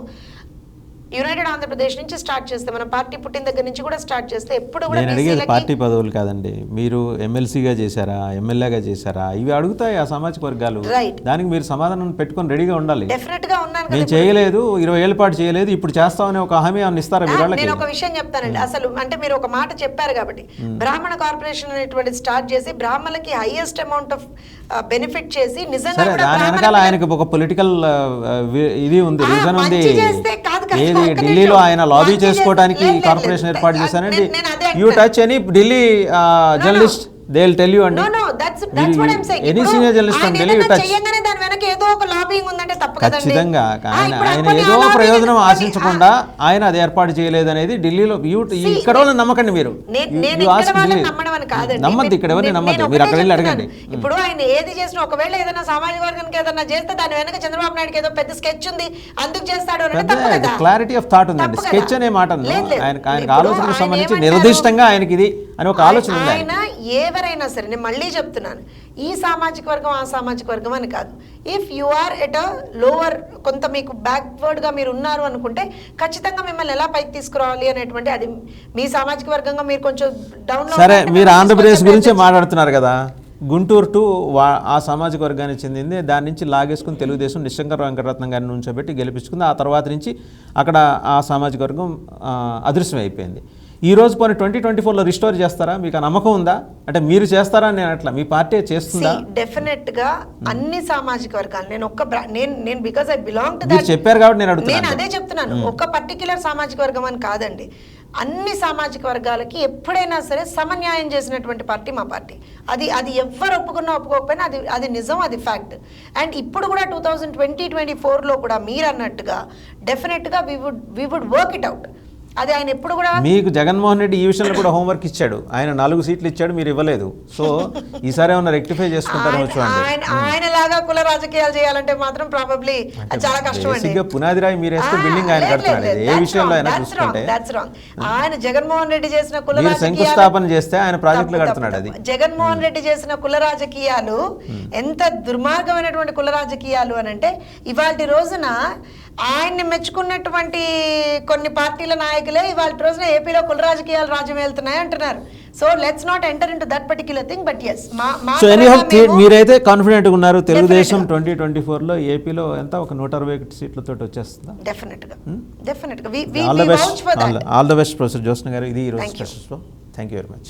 యునైటెడ్ ఆంధ్రప్రదేశ్ నుంచి స్టార్ట్ చేస్తే మన పార్టీ పుట్టిన దగ్గర నుంచి కూడా స్టార్ట్ చేస్తే ఎప్పుడు కూడా నేను అడిగేది పార్టీ పదవులు కాదండి. మీరు ఎమ్మెల్సీగా చేశారా, ఎమ్మెల్యేగా చేశారా, ఇవి అడుగుతాయి ఆ సామాజిక వర్గాలు. దానికి మీరు సమాధానం పెట్టుకొని రెడీగా ఉండాలి. డెఫినెట్ గా ఉన్నాను. నేను చేయలేదు, 20 ఏళ్ల పాటు చేయలేదు, ఇప్పుడు చేస్తామని ఒక హామీ ఏమైనా ఇస్తారా మీరు వాళ్ళకి? నేను ఒక విషయం చెప్తానండి. అసలు అంటే మీరు ఒక మాట చెప్పారు కాబట్టి బ్రాహ్మణ కార్పొరేషన్ అనేటువంటి స్టార్ట్ చేసి బ్రాహ్మణులకి హైయెస్ట్ అమౌంట్ ఆఫ్ బెనిఫిట్ చేసి నిజంగా దాని వెనకాల ఆయనకి ఒక పొలిటికల్ ఇది ఉంది, రీజన్ ఉంది. ఢిల్లీలో ఆయన లాబీ చేసుకోవడానికి కార్పొరేషన్ ఏర్పాటు చేశానండి. You touch any Delhi journalist, they will tell you అండి. Any senior journalist from Delhi touch ఖచ్చితంగా ఆయన ఏదో ప్రయోజనం ఆశించకుండా ఆయన అది ఏర్పాటు చేయలేదు అనేది ఢిల్లీలో ఇక్కడ వాళ్ళని నమ్మకండి. మీరు నమ్మద్దు, ఇక్కడ ఎవరిని నమ్మద్దు, మీరు అక్కడ వెళ్ళి అడగండి. ఇప్పుడు ఆయన ఏది చేసినా ఒకవేళ ఏదైనా సామాజిక వర్గానికి ఏదైనా చేస్తే దాని వెనక చంద్రబాబు నాయుడుకి ఏదో పెద్ద స్కెచ్ ఉంది అందుకు చేస్తాడు. క్లారిటీ ఆఫ్ థాట్ ఉందండి. స్కెచ్ అనే మాట ఆయనకు ఆలోచనకు సంబంధించి నిర్దిష్టంగా ఆయనకి ఇది అని ఒక ఆలోచన ఉంది. ఆయన ఎవరైనా సరే నేను మళ్ళీ చెప్తున్నాను, ఈ సామాజిక వర్గం ఆ సామాజిక వర్గం అని కాదు. If you are at a lower కొంత మీకు బ్యాక్వర్డ్గా మీరు ఉన్నారు అనుకుంటే ఖచ్చితంగా మిమ్మల్ని ఎలా పైకి తీసుకురావాలి అనేటువంటి అది మీ సామాజిక వర్గంగా మీరు కొంచెం డౌన్. సరే, మీరు ఆంధ్రప్రదేశ్ గురించే మాట్లాడుతున్నారు కదా. గుంటూరు టు ఆ సామాజిక వర్గానికి చెందింది, దాని నుంచి లాగేసుకుని తెలుగుదేశం నిశంకర్ వెంకటరత్నం గారిని ఉంచోబెట్టి గెలిపించుకుంది. ఆ తర్వాత నుంచి అక్కడ ఆ సామాజిక వర్గం అదృశ్యం అయిపోయింది. ఈ రోజు పోనీ 2024లో రిస్టోర్ చేస్తారా? మీకు ఆ నమ్మకం ఉందా? అంటే మీరు చేస్తారా అని నేను అట్లా, మీ పార్టీ చేస్తుందా? డెఫినెట్ గా అన్ని సామాజిక వర్గాలు నేను because I belong to that చెప్పారు కాబట్టి నేను అడుగుతున్నాను. నేను అదే చెప్తున్నాను, ఒక పర్టిక్యులర్ సామాజిక వర్గం అని కాదండి. అన్ని సామాజిక వర్గాలకి ఎప్పుడైనా సరే సమన్యాయం చేసినటువంటి పార్టీ మా పార్టీ. అది ఎవరు ఒప్పుకున్నా ఒప్పుకోకపోయినా అది నిజం, అది ఫ్యాక్ట్. అండ్ ఇప్పుడు కూడా 2024లో కూడా మీరు అన్నట్టుగా డెఫినెట్గా we would work it out. అది ఆయన ఎప్పుడు కూడా మీకు జగన్మోహన్ రెడ్డి ఈ విషయంలో కూడా హోంవర్క్ ఇచ్చాడు. ఆయన 4 సీట్లు ఇచ్చాడు, మీరు ఇవ్వలేదు. సో ఈసారి ఏమన్నా రెక్టిఫై చేసుకుంటారో చూడండి. ఆయన లాగా కుల రాజకీయాలు చేయాలంటే మాత్రం ప్రాబబ్లీ చాలా కష్టం అండి. పునాది రాయి మీరు వేస్తే బిల్డింగ్ ఆయన కడతాడు. ఏ విషయంలో అయినా చూసుకుంటే ఆయన జగన్మోహన్ రెడ్డి చేసిన కుల రాజకీయాలు శంకుస్థాపన చేస్తే ఆయన ప్రాజెక్టులు కడుతున్నాడు. అది జగన్మోహన్ రెడ్డి చేసిన కుల రాజకీయాలు ఎంత దుర్మార్గమైనటువంటి కుల రాజకీయాలు అని అంటే ఇవాళ రోజున ఆయన్ని మెచ్చుకున్నటువంటి కొన్ని పార్టీల నాయకులే ఇవాళ రోజున ఏపీలో కుల రాజకీయాలు రాజ్యం వెళ్తున్నాయి అంటున్నారు. So let's not enter into that particular thing. But yes, మీరైతే కాన్ఫిడెంట్ ఉన్నారు తెలుగుదేశం 2024లో ఏపీలో ఎంత ఒక 160 సీట్లతో వచ్చేస్తుందా? డెఫినెట్గా all the best professor Jyotsna గారు. ఇది ఈ రోజు థ్యాంక్ యూ వెరీ మచ్.